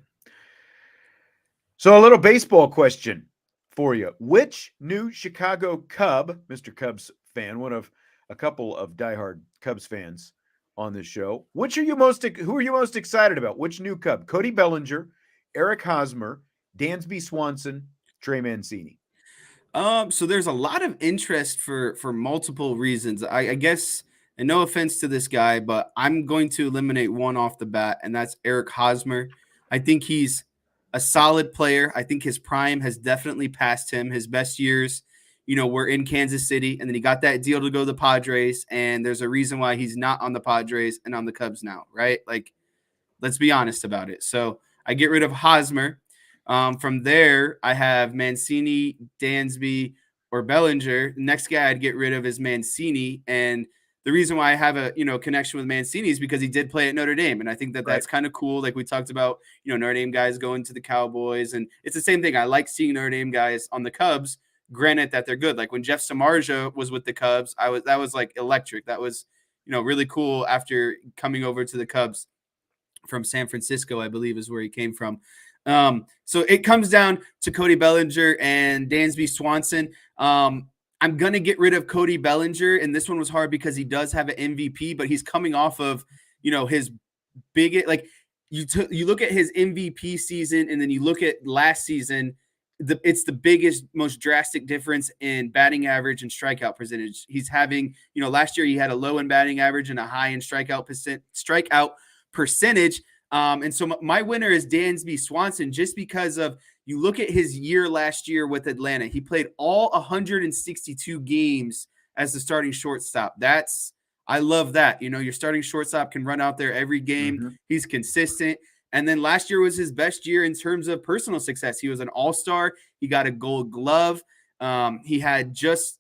So a little baseball question for you. Which new Chicago Cub, Mr. Cubs fan, one of a couple of diehard Cubs fans on this show, who are you most excited about? Which new Cub? Cody Bellinger, Eric Hosmer, Dansby Swanson, Trey Mancini. So there's a lot of interest for multiple reasons. I guess, and no offense to this guy, but I'm going to eliminate one off the bat, and that's Eric Hosmer. I think he's a solid player. I think his prime has definitely passed him. His best years, were in Kansas City, and then he got that deal to go to the Padres, and there's a reason why he's not on the Padres and on the Cubs now, right? Like, let's be honest about it. So I get rid of Hosmer. From there, I have Mancini, Dansby, or Bellinger. The next guy I'd get rid of is Mancini, and the reason why I have a connection with Mancini is because he did play at Notre Dame, and I think that's kind of cool. Like we talked about, Notre Dame guys going to the Cowboys, and it's the same thing. I like seeing Notre Dame guys on the Cubs. Granted that they're good. Like when Jeff Samardzija was with the Cubs, that was like electric. That was really cool after coming over to the Cubs from San Francisco, I believe is where he came from. So it comes down to Cody Bellinger and Dansby Swanson. I'm going to get rid of Cody Bellinger, and this one was hard because he does have an MVP, but he's coming off of, his big, like you look at his MVP season and then you look at last season, it's the biggest, most drastic difference in batting average and strikeout percentage. He's having, last year he had a low in batting average and a high in strikeout percentage. And so my winner is Dansby Swanson, just because of, you look at his year last year with Atlanta. He played all 162 games as the starting shortstop. I love that. Your starting shortstop can run out there every game. Mm-hmm. He's consistent. And then last year was his best year in terms of personal success. He was an all-star. He got a Gold Glove. He had just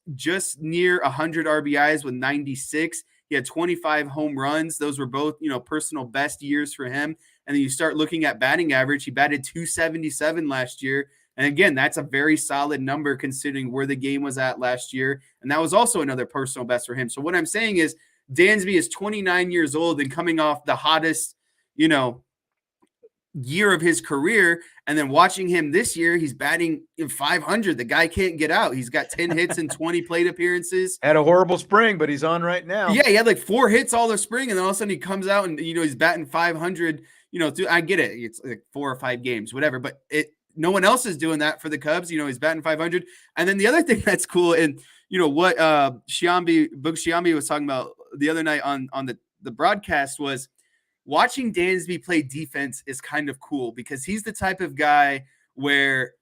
near 100 RBIs with 96. He had 25 home runs. Those were both, personal best years for him. And then you start looking at batting average. He batted 277 last year. And again, that's a very solid number considering where the game was at last year. And that was also another personal best for him. So what I'm saying is Dansby is 29 years old and coming off the hottest, year of his career, and then watching him this year, he's batting 500. The guy can't get out. He's got 10 hits and 20 plate appearances. Had a horrible spring, but he's on right now. Yeah, he had like 4 hits all the spring, and then all of a sudden he comes out and he's batting 500. I get it. It's like 4 or 5 games, whatever. But no one else is doing that for the Cubs. He's batting 500. And then the other thing that's cool, and what Boog Sciambi was talking about the other night on the broadcast was, watching Dansby play defense is kind of cool because he's the type of guy where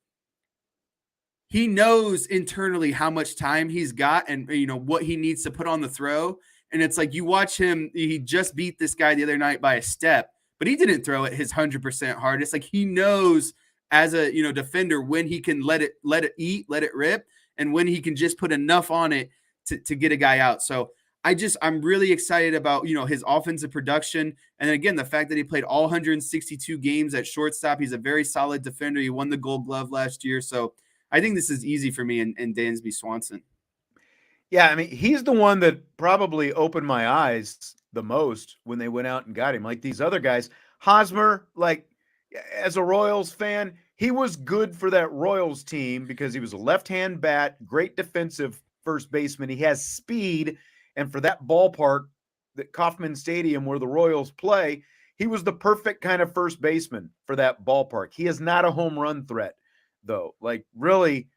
he knows internally how much time he's got and, what he needs to put on the throw. And it's like you watch him, he just beat this guy the other night by a step, but he didn't throw it his 100% hard. It's like he knows as a, defender when he can let it eat, let it rip, and when he can just put enough on it to get a guy out. So I'm really excited about, his offensive production. And then again, the fact that he played all 162 games at shortstop. He's a very solid defender. He won the Gold Glove last year. So I think this is easy for me and Dansby Swanson. Yeah, I mean, he's the one that probably opened my eyes the most when they went out and got him. Like these other guys, Hosmer, like as a Royals fan, he was good for that Royals team because he was a left-hand bat, great defensive first baseman. He has speed. And for that ballpark, that Kauffman Stadium where the Royals play, he was the perfect kind of first baseman for that ballpark. He is not a home run threat, though. Like really,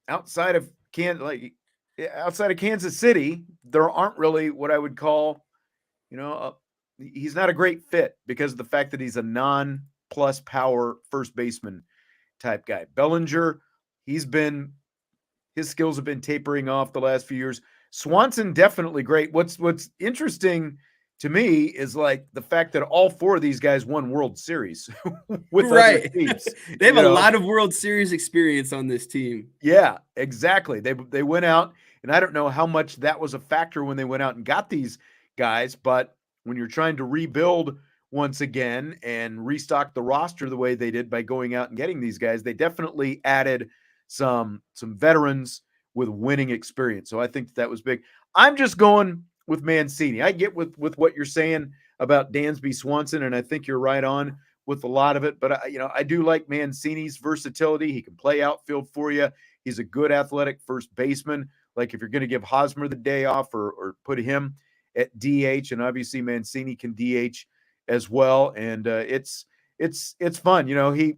outside of Kansas City, there aren't really what I would call, he's not a great fit because of the fact that he's a non-plus power first baseman type guy. Bellinger, his skills have been tapering off the last few years. Swanson, definitely great. What's interesting to me is like the fact that all 4 of these guys won World Series with other Right. teams. They have a lot of World Series experience on this team. Yeah, exactly. They went out, and I don't know how much that was a factor when they went out and got these guys, but when you're trying to rebuild once again and restock the roster the way they did by going out and getting these guys, they definitely added some veterans with winning experience. So I think that was big. I'm just going with Mancini. I get with what you're saying about Dansby Swanson, and I think you're right on with a lot of it. But I do like Mancini's versatility. He can play outfield for you. He's a good athletic first baseman. Like if you're going to give Hosmer the day off or put him at DH, and obviously Mancini can DH as well. And it's fun. He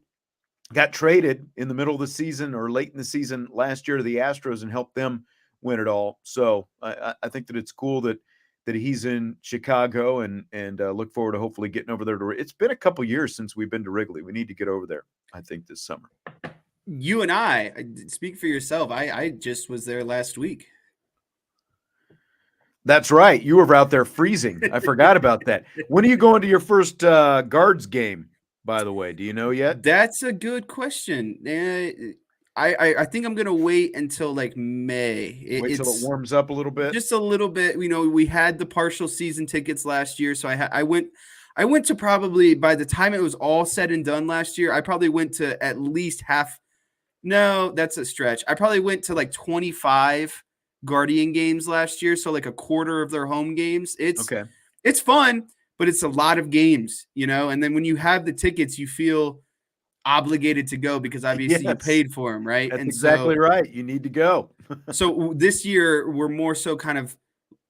got traded in the middle of the season or late in the season last year to the Astros and helped them win it all. So I think that it's cool that he's in Chicago and look forward to hopefully getting over there. It's been a couple years since we've been to Wrigley. We need to get over there, I think, this summer. You and I speak for yourself. I just was there last week. That's right. You were out there freezing. I forgot about that. When are you going to your first Guards game, by the way? Do you know yet? That's a good question. I think I'm going to wait until like May. Wait till it warms up a little bit. Just a little bit. We had the partial season tickets last year, so I went to probably, by the time it was all said and done last year, I probably went to at least half. No, that's a stretch. I probably went to like 25 Guardian games last year, so like a quarter of their home games. It's fun, but it's a lot of games, and then when you have the tickets, you feel obligated to go because obviously you paid for them, right? That's exactly right. You need to go. So this year we're more so kind of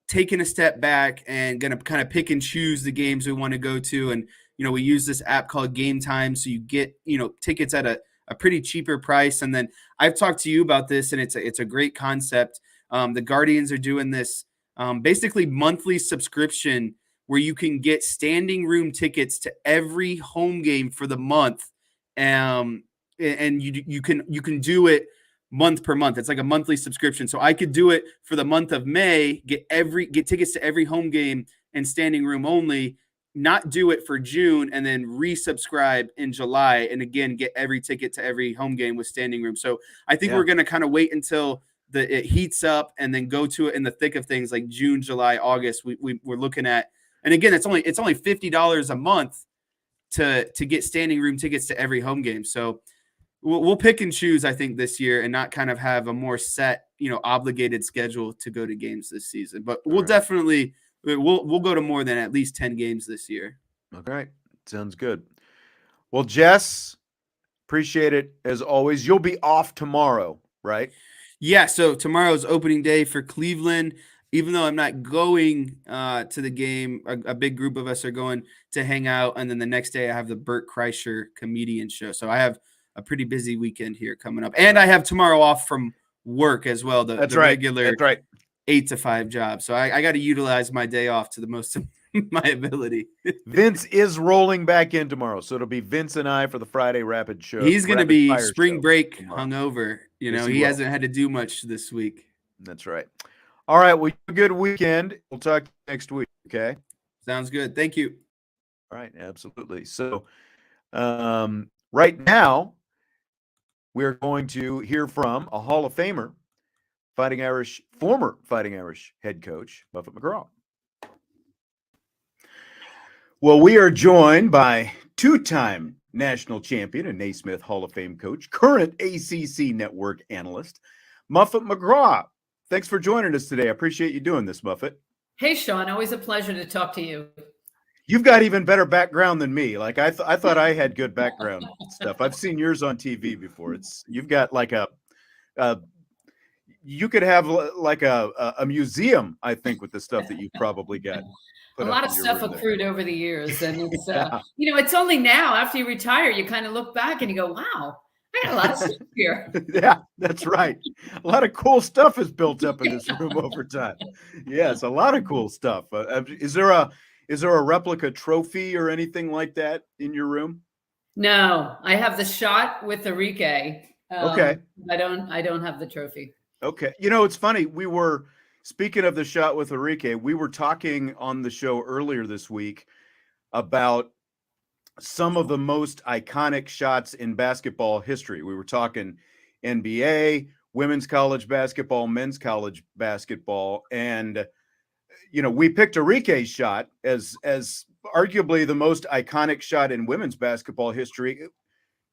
taking a step back and going to kind of pick and choose the games we want to go to. And, we use this app called Game Time. So you get, tickets at a pretty cheaper price. And then I've talked to you about this, and it's a great concept. The Guardians are doing this basically monthly subscription where you can get standing room tickets to every home game for the month. And you can do it month per month. It's like a monthly subscription. So I could do it for the month of May, get tickets to every home game and standing room only, not do it for June, and then resubscribe in July. And again, get every ticket to every home game with standing room. So I think we're going to kind of wait until it heats up and then go to it in the thick of things like June, July, August. We're looking at, and again, it's only $50 a month to get standing room tickets to every home game. So we'll pick and choose, I think, this year and not kind of have a more set, obligated schedule to go to games this season. But we'll definitely we'll go to more than at least 10 games this year. Okay. Sounds good. Well, Jess, appreciate it as always. You'll be off tomorrow, right? Yeah. So tomorrow's opening day for Cleveland. Even though I'm not going to the game, a big group of us are going to hang out. And then the next day I have the Bert Kreischer comedian show. So I have a pretty busy weekend here coming up. And I have tomorrow off from work as well. The regular 8 to 5 job. So I got to utilize my day off to the most of my ability. Vince is rolling back in tomorrow. So it'll be Vince and I for the Friday Rapid show. He's going to be spring break hungover. He hasn't had to do much this week. That's right. All right. Well, you have a good weekend. We'll talk next week. Okay. Sounds good. Thank you. All right. Absolutely. So right now, we're going to hear from a Hall of Famer, former Fighting Irish head coach, Muffet McGraw. Well, we are joined by two-time national champion and Naismith Hall of Fame coach, current ACC network analyst, Muffet McGraw. Thanks for joining us today. I appreciate you doing this, Muffet. Hey, Sean. Always a pleasure to talk to you. You've got even better background than me. Like I thought I had good background stuff. I've seen yours on TV before. You've got like you could have like a museum, I think, with the stuff that you've probably got. A lot of stuff accrued over the years, and it's it's only now after you retire you kind of look back and you go, wow. I got a lot of stuff here. Yeah, that's right. A lot of cool stuff is built up in this room over time. Yes, a lot of cool stuff. Is there a replica trophy or anything like that in your room? No, I have the shot with Enrique. Okay. I don't have the trophy. Okay. It's funny. We were Speaking of the shot with Enrique, we were talking on the show earlier this week about some of the most iconic shots in basketball history. We were talking NBA, women's college basketball, men's college basketball, and we picked Enrique's shot as arguably the most iconic shot in women's basketball history.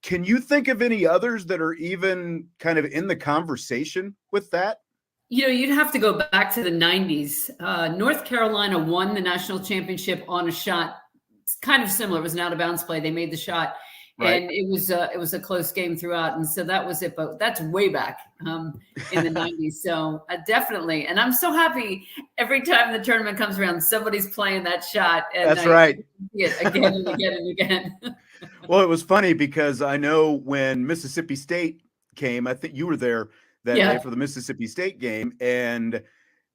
Can you think of any others that are even kind of in the conversation with that? You'd have to go back to the 90s. North Carolina won the national championship on a shot. It's kind of similar. It was an out of bounds play. They made the shot, right. And it was a close game throughout. And so that was it. But that's way back in the 90s. So definitely. And I'm so happy every time the tournament comes around, somebody's playing that shot. And that's right. See it again and again and again. Well, it was funny because I know when Mississippi State came, I think you were there that day for the Mississippi State game, and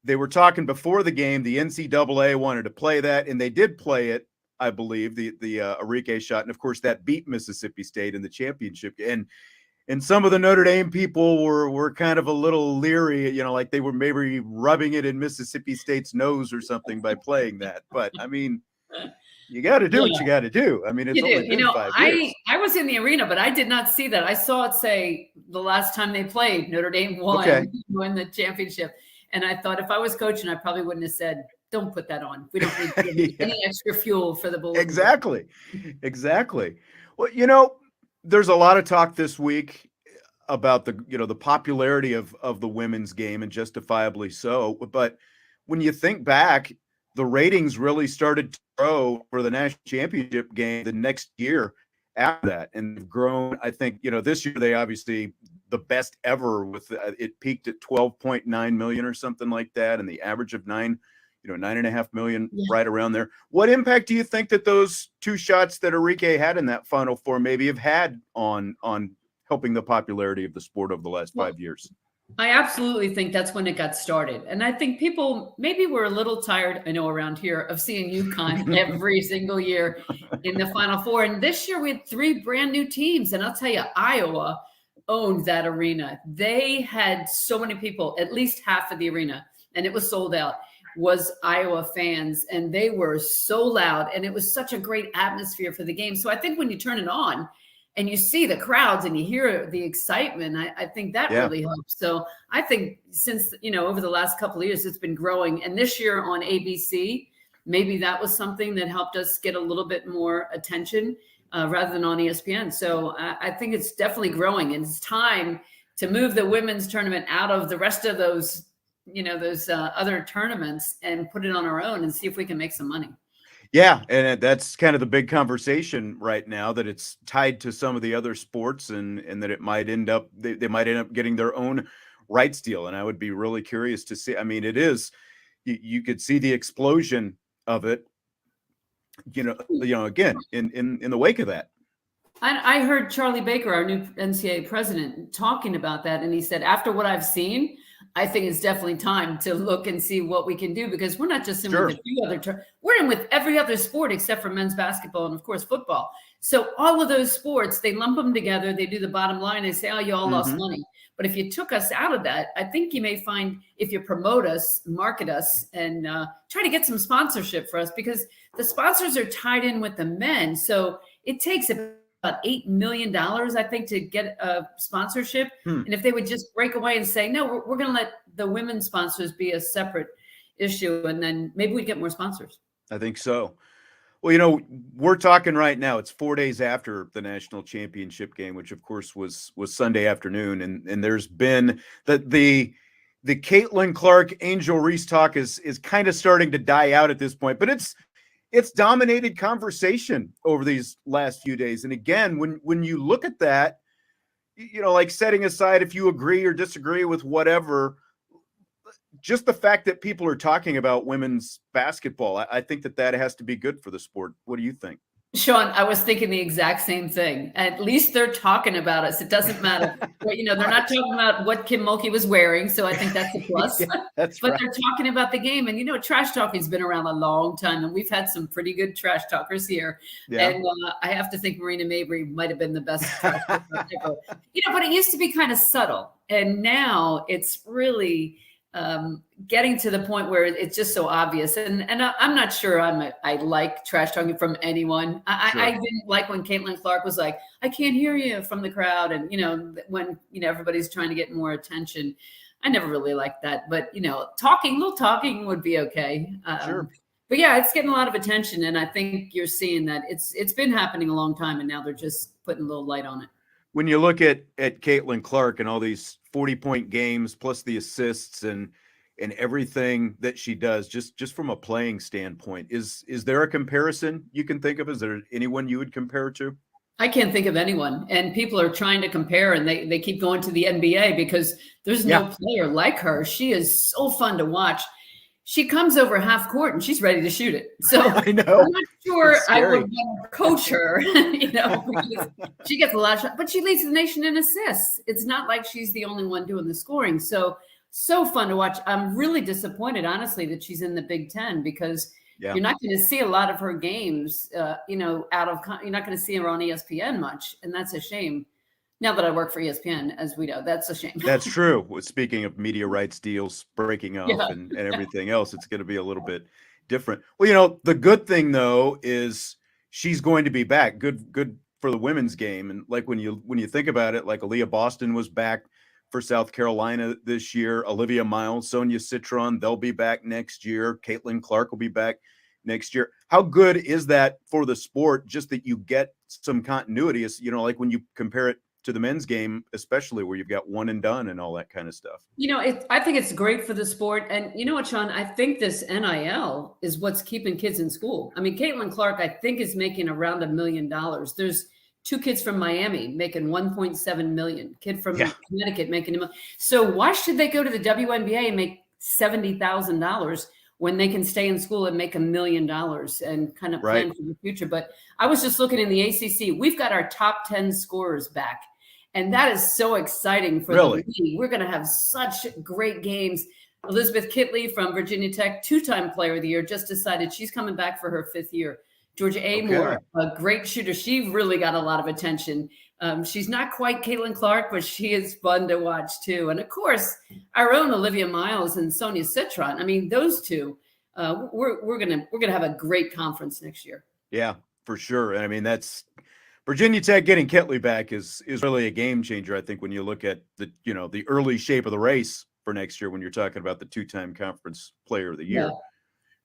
they were talking before the game. The NCAA wanted to play that, and they did play it, I believe, the Enrique shot, and of course that beat Mississippi State in the championship. And some of the Notre Dame people were kind of a little leery, like they were maybe rubbing it in Mississippi State's nose or something by playing that. But I mean, you got to do what you got to do. I mean, it's only been 5 years. I was in the arena, but I did not see that. I saw it say the last time they played, Notre Dame won the championship. And I thought if I was coaching, I probably wouldn't have said, don't put that on. We don't need any extra fuel for the Bulls. Exactly. Well, there's a lot of talk this week about the popularity of the women's game, and justifiably so. But when you think back, the ratings really started to grow for the national championship game the next year after that, and they've grown. I think this year they obviously the best ever with it peaked at 12.9 million or something like that, and the average of 9.5 million, right around there. What impact do you think that those two shots that Enrique had in that Final Four maybe have had on helping the popularity of the sport over the last 5 years? I absolutely think that's when it got started. And I think people maybe were a little tired, I know around here, of seeing UConn every single year in the Final Four. And this year we had 3 brand new teams. And I'll tell you, Iowa owned that arena. They had so many people, at least half of the arena, and it was sold out, was Iowa fans. And they were so loud, and it was such a great atmosphere for the game. So I think when you turn it on, and you see the crowds and you hear the excitement, I think that really helps. So I think since, over the last couple of years, it's been growing. And this year on ABC, maybe that was something that helped us get a little bit more attention rather than on ESPN. So I think it's definitely growing. And it's time to move the women's tournament out of the rest of those, those other tournaments and put it on our own and see if we can make some money. Yeah, and that's kind of the big conversation right now, that it's tied to some of the other sports, and that it might end up they might end up getting their own rights deal. And I would be really curious to see. I mean, it is you could see the explosion of it, again in the wake of that. I heard Charlie Baker, our new NCAA president, talking about that, and he said, after what I've seen, I think it's definitely time to look and see what we can do, because we're not just in with a few other we're in with every other sport except for men's basketball and, of course, football. So all of those sports, they lump them together. They do the bottom line. They say, oh, you all lost money. But if you took us out of that, I think you may find, if you promote us, market us, and try to get some sponsorship for us, because the sponsors are tied in with the men. So it takes about $8 million, I think, to get a sponsorship. And if they would just break away and say, no, we're going to let the women's sponsors be a separate issue, and then maybe we'd get more sponsors. I think so. Well, we're talking right now. It's 4 days after the national championship game, which of course was Sunday afternoon. And there's been the Caitlin Clark, Angel Reese talk is kind of starting to die out at this point, but it's dominated conversation over these last few days. And again, when you look at that, like setting aside if you agree or disagree with whatever, just the fact that people are talking about women's basketball, I think that has to be good for the sport. What do you think? Sean, I was thinking the exact same thing. At least they're talking about us. It doesn't matter. They're not talking about what Kim Mulkey was wearing, so I think that's a plus. But they're talking about the game. And, trash talking's been around a long time, and we've had some pretty good trash talkers here. Yeah. And I have to think Marina Mabry might have been the best trash talker ever. But it used to be kind of subtle, and now it's really getting to the point where it's just so obvious. And I'm not sure I like trash talking from anyone. I didn't like when Caitlin Clark was like, I can't hear you from the crowd. And, when, everybody's trying to get more attention. I never really liked that, but little talking would be okay. Sure. But yeah, it's getting a lot of attention. And I think you're seeing that it's been happening a long time. And now they're just putting a little light on it. When you look at Caitlin Clark and all these 40-point games, plus the assists and everything that she does, just from a playing standpoint, is there a comparison you can think of? Is there anyone you would compare to? I can't think of anyone. And people are trying to compare, and they keep going to the NBA because there's no player like her. She is so fun to watch. She comes over half court and she's ready to shoot it. So I know. I'm not sure I would want to coach her, because she gets a lot of shots, but she leads the nation in assists. It's not like she's the only one doing the scoring. So fun to watch. I'm really disappointed, honestly, that she's in the Big Ten because you're not going to see a lot of her games, you're not going to see her on ESPN much. And that's a shame. Now that I work for ESPN, as we know, that's a shame. That's true. Speaking of media rights deals breaking off and everything else, it's going to be a little bit different. Well, the good thing though is she's going to be back. Good for the women's game. And like when you think about it, like Aaliyah Boston was back for South Carolina this year. Olivia Miles, Sonia Citron, they'll be back next year. Caitlin Clark will be back next year. How good is that for the sport? Just that you get some continuity. Is like when you compare it to the men's game, especially where you've got one and done and all that kind of stuff. I think it's great for the sport. And you know what, Sean, I think this NIL is what's keeping kids in school. I mean, Caitlin Clark, I think, is making around $1 million. There's 2 kids from Miami making 1.7 million, kid from Connecticut making $1 million. So why should they go to the WNBA and make $70,000 when they can stay in school and make $1 million and kind of plan for the future? But I was just looking in the ACC. We've got our top 10 scorers back. And that is so exciting for the league. We're going to have such great games. Elizabeth Kitley from Virginia Tech, 2-time player of the year, just decided she's coming back for her 5th year. Georgia Amore, a great shooter. She really got a lot of attention. She's not quite Caitlin Clark, but she is fun to watch too. And of course, our own Olivia Miles and Sonia Citron. I mean, those two, we're gonna have a great conference next year. Yeah, for sure. I mean, that's Virginia Tech getting Kitley back is really a game changer. I think when you look at the early shape of the race for next year, when you're talking about the 2-time conference player of the year. Yeah.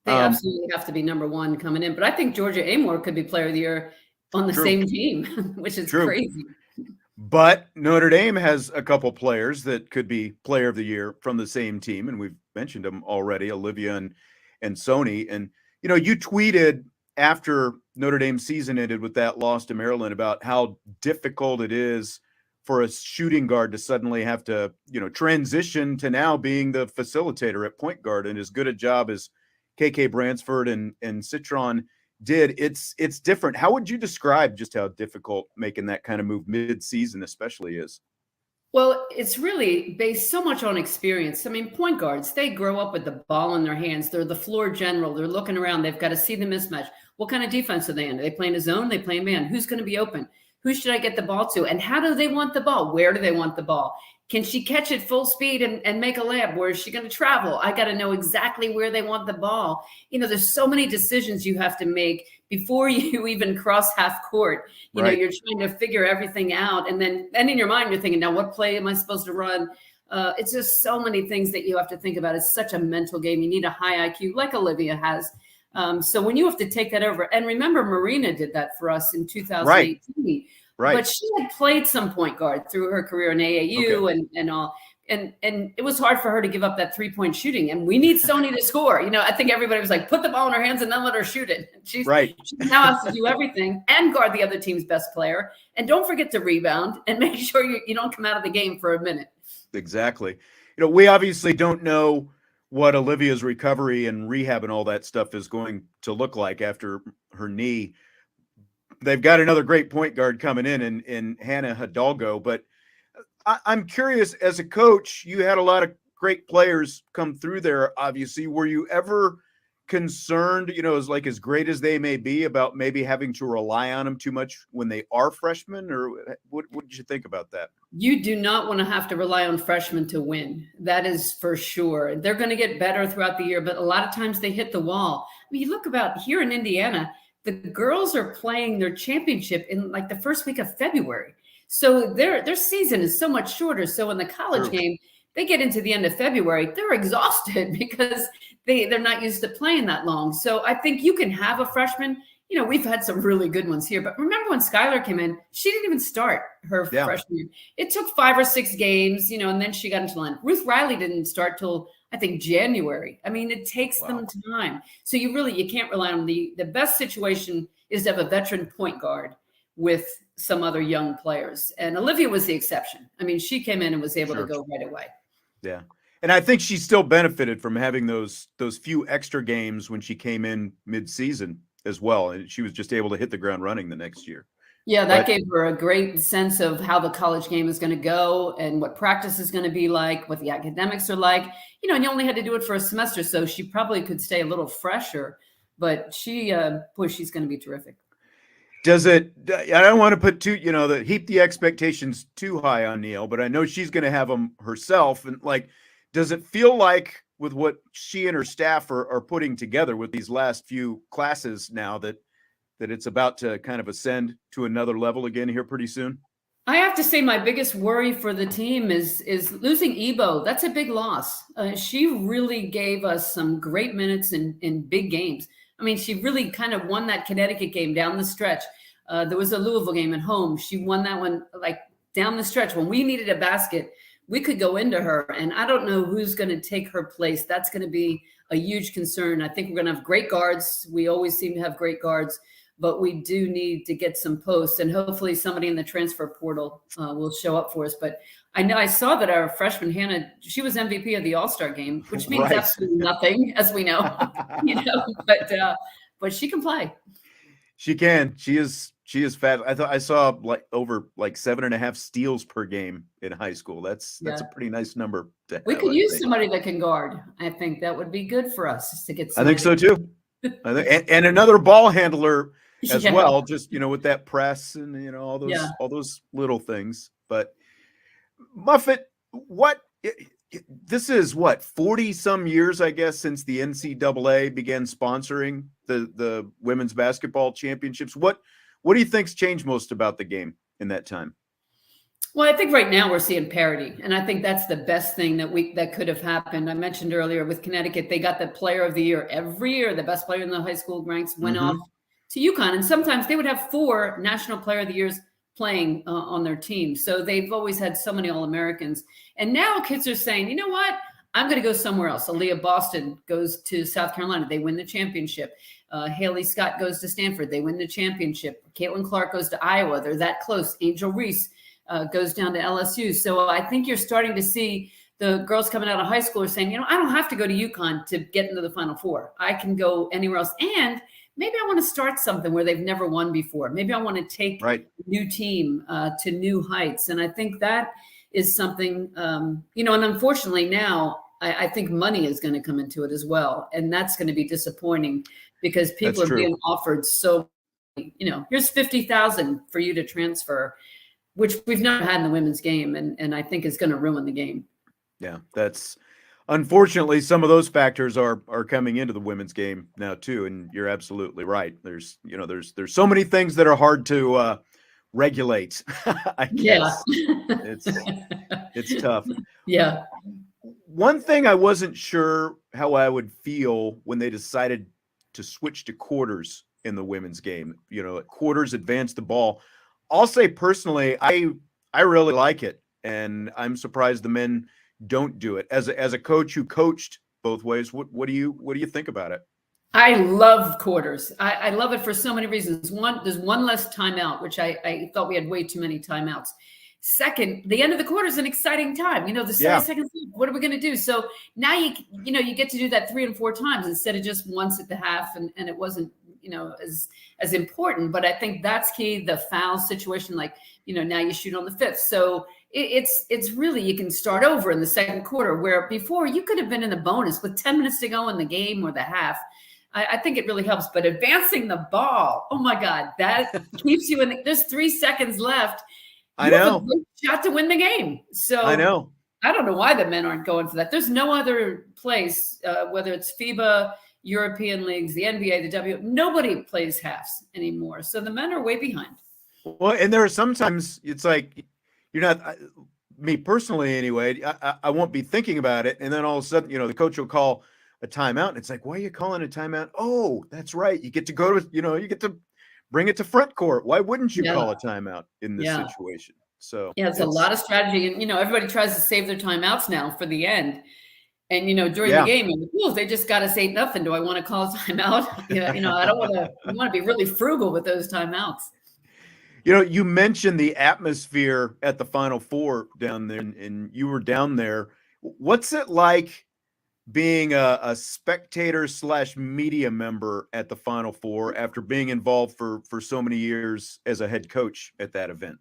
They absolutely have to be number 1 coming in. But I think Georgia Amore could be player of the year on the same team, which is crazy. But Notre Dame has a couple players that could be player of the year from the same team. And we've mentioned them already, Olivia and Sony. And, you tweeted after Notre Dame season ended with that loss to Maryland about how difficult it is for a shooting guard to suddenly have to, transition to now being the facilitator at point guard. And as good a job as KK Bransford and Citron did, it's different. How would you describe just how difficult making that kind of move mid-season especially is? Well, it's really based so much on experience. I mean, point guards, they grow up with the ball in their hands. They're the floor general. They're looking around. They've got to see the mismatch. What kind of defense are they in? Are they playing a zone? Are they playing man? Who's going to be open? Who should I get the ball to? And how do they want the ball? Where do they want the ball? Can she catch it full speed and make a layup? Where is she going to travel? I got to know exactly where they want the ball. There's so many decisions you have to make before you even cross half court. You're trying to figure everything out. And then in your mind, you're thinking, now what play am I supposed to run? It's just so many things that you have to think about. It's such a mental game. You need a high IQ like Olivia has. So when you have to take that over, and remember, Marina did that for us in 2018. Right. But she had played some point guard through her career in AAU and all. And it was hard for her to give up that 3-point shooting. And we need Sony to score. I think everybody was like, put the ball in her hands and then let her shoot it. She now has to do everything and guard the other team's best player. And don't forget to rebound and make sure you don't come out of the game for a minute. Exactly. We obviously don't know what Olivia's recovery and rehab and all that stuff is going to look like after her knee. They've got another great point guard coming in Hannah Hidalgo. But I'm curious, as a coach, you had a lot of great players come through there, obviously. Were you ever concerned, as great as they may be, about maybe having to rely on them too much when they are freshmen? Or what did you think about that? You do not want to have to rely on freshmen to win. That is for sure. They're going to get better throughout the year, but a lot of times they hit the wall. I mean, you look about here in Indiana, the girls are playing their championship in like the first week of February. So their season is so much shorter. So in the college game, they get into the end of February, they're exhausted because they're not used to playing that long. So I think you can have a freshman. We've had some really good ones here, but remember when Skylar came in, she didn't even start her freshman year. It took 5 or 6 games, and then she got into line. Ruth Riley didn't start till I think January. I mean, it takes them time. So you can't rely on the best situation is to have a veteran point guard with some other young players. And Olivia was the exception. I mean, she came in and was able to go right away. Yeah. And I think she still benefited from having those few extra games when she came in mid-season as well. And she was just able to hit the ground running the next year. Yeah, that gave her a great sense of how the college game is going to go and what practice is going to be like, what the academics are like. And you only had to do it for a semester, so she probably could stay a little fresher. But she's going to be terrific. Does it? I don't want to put heap the expectations too high on Neil, but I know she's going to have them herself. And does it feel like with what she and her staff are putting together with these last few classes now that it's about to kind of ascend to another level again here pretty soon? I have to say my biggest worry for the team is losing Ebo. That's a big loss. She really gave us some great minutes in big games. I mean, she really kind of won that Connecticut game down the stretch. There was a Louisville game at home. She won that one down the stretch. When we needed a basket, we could go into her. And I don't know who's going to take her place. That's going to be a huge concern. I think we're going to have great guards. We always seem to have great guards, but we do need to get some posts. And hopefully somebody in the transfer portal will show up for us. But I saw that our freshman Hannah, she was MVP of the All-Star game, which means absolutely nothing, as we know. But she can play. She can. She is fast. I saw over 7.5 steals per game in high school. That's a pretty nice number to have. We could use somebody that can guard. I think that would be good for us to get. I think so too. And another ball handler as well. Just with that press and all those little things. But Muffet, this is 40 some years, I guess, since the NCAA began sponsoring the women's basketball championships. What do you think's changed most about the game in that time? Well, I think right now we're seeing parity, and I think that's the best thing that could have happened. I mentioned earlier with Connecticut, they got the player of the year every year. The best player in the high school ranks went off to UConn, and sometimes they would have 4 national player of the years playing on their team. So they've always had so many All-Americans. And now kids are saying, you know what? I'm going to go somewhere else. Aaliyah Boston goes to South Carolina. They win the championship. Haley Scott goes to Stanford. They win the championship. Caitlin Clark goes to Iowa. They're that close. Angel Reese goes down to LSU. So I think you're starting to see the girls coming out of high school are saying, I don't have to go to UConn to get into the Final Four. I can go anywhere else. And maybe I want to start something where they've never won before. Maybe I want to take a new team to new heights. And I think that is something, and unfortunately now I think money is going to come into it as well. And that's going to be disappointing because people are being offered here's $50,000 for you to transfer, which we've never had in the women's game. And I think is going to ruin the game. Yeah, that's unfortunately some of those factors are coming into the women's game now too. And you're absolutely right. There's so many things that are hard to regulate. I guess it's tough. Yeah. One thing I wasn't sure how I would feel when they decided to switch to quarters in the women's game. Quarters advance the ball. I'll say personally, I really like it, and I'm surprised the men don't do it. As a coach who coached both ways, what do you think about it? I love quarters. I love it for so many reasons. One, there's one less timeout, which I thought we had way too many timeouts. Second, the end of the quarter is an exciting time. The 7 seconds, what are we going to do? So now you get to do that 3 and 4 times instead of just once at the half, and it wasn't as important. But I think that's key. The foul situation, now you shoot on the 5th. So it's really, you can start over in the second quarter, where before you could have been in the bonus with 10 minutes to go in the game or the half. I think it really helps. But advancing the ball, oh my God, that keeps you in. There's 3 seconds left. I know. Have a good shot to win the game. So I know. I don't know why the men aren't going for that. There's no other place, whether it's FIBA, European leagues, the NBA, the W. Nobody plays halves anymore. So the men are way behind. Well, and there are sometimes it's like you're not. Me personally, anyway, I won't be thinking about it, and then all of a sudden, the coach will call a timeout, and it's like, why are you calling a timeout? Oh, that's right. You get to go to, you get to bring it to front court. Why wouldn't you call a timeout in this situation? So it's a lot of strategy, and everybody tries to save their timeouts now for the end. And during the game in the pools, they just got to say nothing. Do I want to call a timeout? I don't want to. You want to be really frugal with those timeouts. You mentioned the atmosphere at the Final Four down there, and you were down there. What's it like being a spectator / media member at the Final Four after being involved for so many years as a head coach at that event?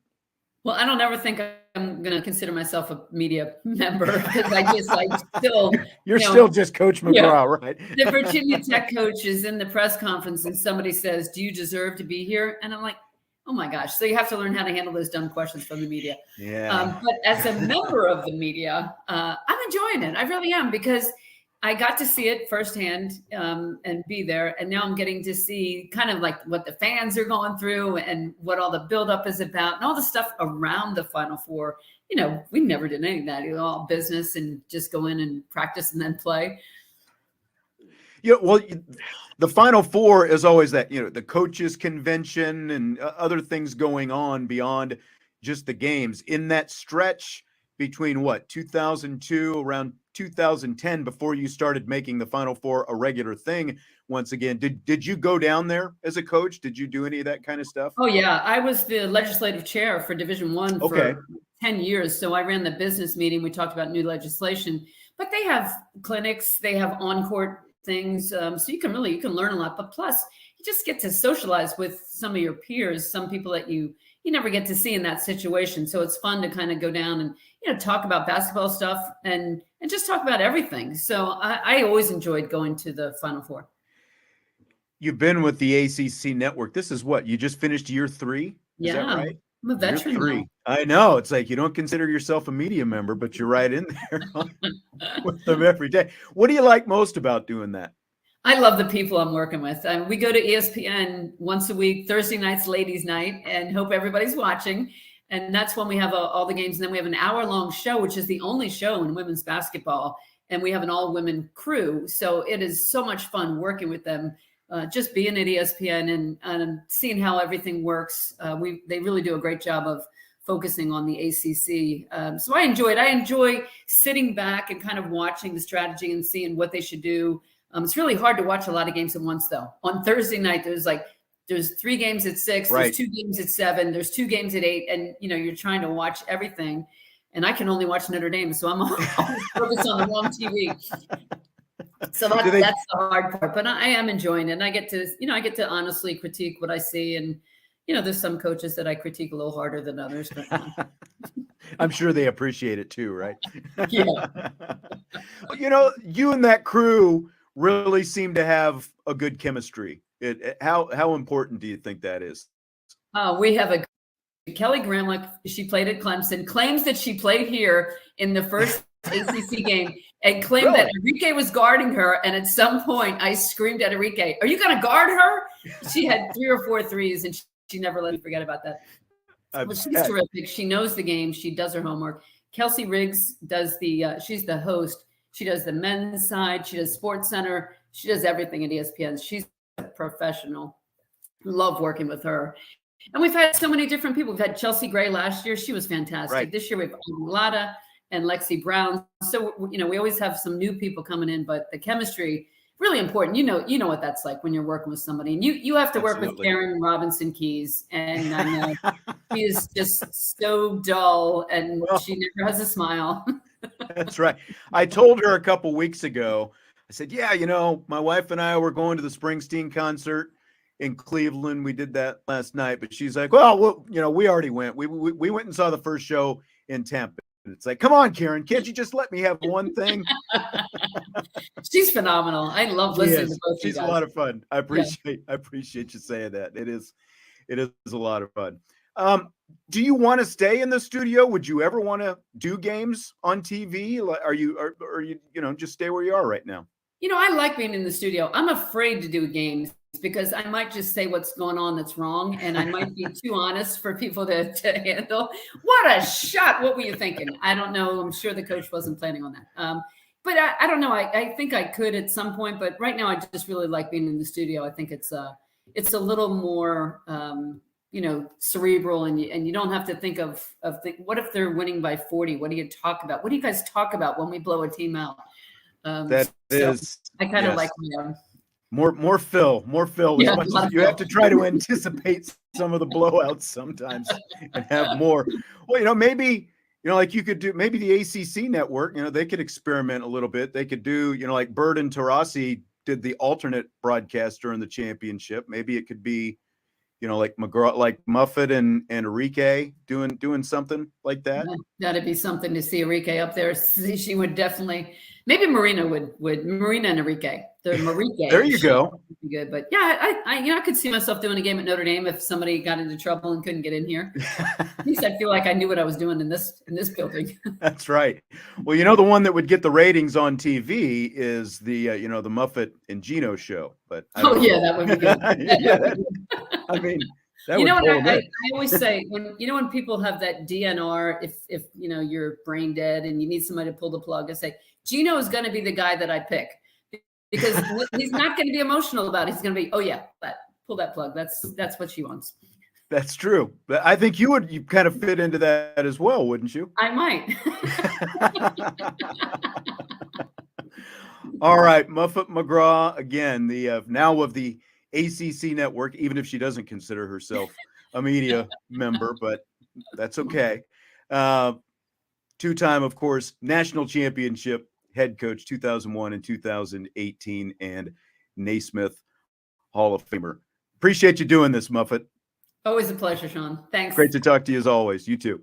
Well, I don't ever think I'm going to consider myself a media member because I still. You're still just Coach McGraw, right? The Virginia Tech coach is in the press conference and somebody says, "Do you deserve to be here?" And I'm like, oh my gosh. So you have to learn how to handle those dumb questions from the media. Yeah. But as a member of the media, I'm enjoying it. I really am, because I got to see it firsthand and be there. And now I'm getting to see kind of like what the fans are going through and what all the buildup is about and all the stuff around the Final Four. We never did any of that. It was all business and just go in and practice and then play. Yeah, well, the Final Four is always that, the coaches convention and other things going on beyond just the games. In that stretch between 2002 around 2010, before you started making the Final Four a regular thing once again, did you go down there as a coach? Did you do any of that kind of stuff? Oh yeah, I was the legislative chair for Division I for 10 years. So I ran the business meeting. We talked about new legislation, but they have clinics, they have on-court things. So you can learn a lot, but plus you just get to socialize with some of your peers, some people that you never get to see in that situation. So it's fun to kind of go down and, talk about basketball stuff and just talk about everything. So I always enjoyed going to the Final Four. You've been with the ACC network. This is you just finished year 3? Is that right? I'm a veteran. Year 3. Now. I know. It's like you don't consider yourself a media member, but you're right in there with them every day. What do you like most about doing that? I love the people I'm working with. We go to ESPN once a week, Thursday nights, ladies' night, and hope everybody's watching. And that's when we have all the games. And then we have an hour-long show, which is the only show in women's basketball. And we have an all-women crew. So it is so much fun working with them. Just being at ESPN and seeing how everything works. They really do a great job of focusing on the ACC. So I enjoy it. I enjoy sitting back and kind of watching the strategy and seeing what they should do. It's really hard to watch a lot of games at once, though. On Thursday night, there's 3 games at 6, right. There's 2 games at 7, there's 2 games at 8, and you're trying to watch everything. And I can only watch Notre Dame, so I'm focused on the wrong TV. So that's the hard part, but I am enjoying it. And I get to honestly critique what I see. And, there's some coaches that I critique a little harder than others. But I'm sure they appreciate it too, right? Yeah. You and that crew really seem to have a good chemistry. How important do you think that is? We have Kelly Gramlich. She played at Clemson, claims that she played here in the first ACC game. And claimed that Enrique was guarding her. And at some point, I screamed at Enrique, "Are you going to guard her?" She had 3 or 4 threes, and she never let me forget about that. Well, she's terrific. She knows the game. She does her homework. Kelsey Riggs does she's the host. She does the men's side. She does Sports Center. She does everything at ESPN. She's a professional. Love working with her. And we've had so many different people. We've had Chelsea Gray last year. She was fantastic. Right. This year we have Mulata and Lexi Brown. So, we always have some new people coming in, but the chemistry, really important. You know what that's like when you're working with somebody, and you have to work with Karen Robinson Keys, and I know she is just so dull, and she never has a smile. That's right. I told her a couple weeks ago, I said, my wife and I were going to the Springsteen concert in Cleveland. We did that last night, but she's like, well, we already went. We went and saw the first show in Tampa. It's like, come on, Karen, can't you just let me have one thing? She's phenomenal. I love listening to both of you She's guys. a lot of fun. I appreciate you saying that. It is a lot of fun. Do you want to stay in the studio? Would you ever want to do games on TV? Are you just stay where you are right now? I like being in the studio. I'm afraid to do games because I might just say what's going on that's wrong, and I might be too honest for people to handle. What a shot. What were you thinking? I don't know. I'm sure the coach wasn't planning on that. But I don't know. I think I could at some point, but right now I just really like being in the studio. I think it's a little more cerebral, and you don't have to think of what if they're winning by 40? What do you talk about? What do you guys talk about when we blow a team out? I kind of like my own. More Phil. Yeah, You have to try to anticipate some of the blowouts sometimes and have more. Well, maybe, like you could do, maybe the ACC network, they could experiment a little bit. They could do, like Bird and Taurasi did the alternate broadcast during the championship. Maybe it could be, like McGraw, like Muffet and Enrique doing something like that. That'd be something to see Enrique up there. She would definitely. Maybe Marina would Marina and Enrique. The Enrique. There you go. Good, but yeah, I could see myself doing a game at Notre Dame if somebody got into trouble and couldn't get in here. At least I feel like I knew what I was doing in this building. That's right. Well, the one that would get the ratings on TV is the the Muffet and Gino show. But that would be good. I mean, I always say when people have that DNR, if you're brain dead and you need somebody to pull the plug, I say Gino is going to be the guy that I pick because he's not going to be emotional about it. He's going to be, pull that plug. That's what she wants. That's true. But I think you kind of fit into that as well, wouldn't you? I might. All right, Muffet McGraw again, the now of the ACC network, even if she doesn't consider herself a media member, but that's okay. Two-time, of course, national championship head coach 2001 and 2018, and Naismith Hall of Famer. Appreciate you doing this, Muffet. Always a pleasure, Sean. Thanks. Great to talk to you as always. You too.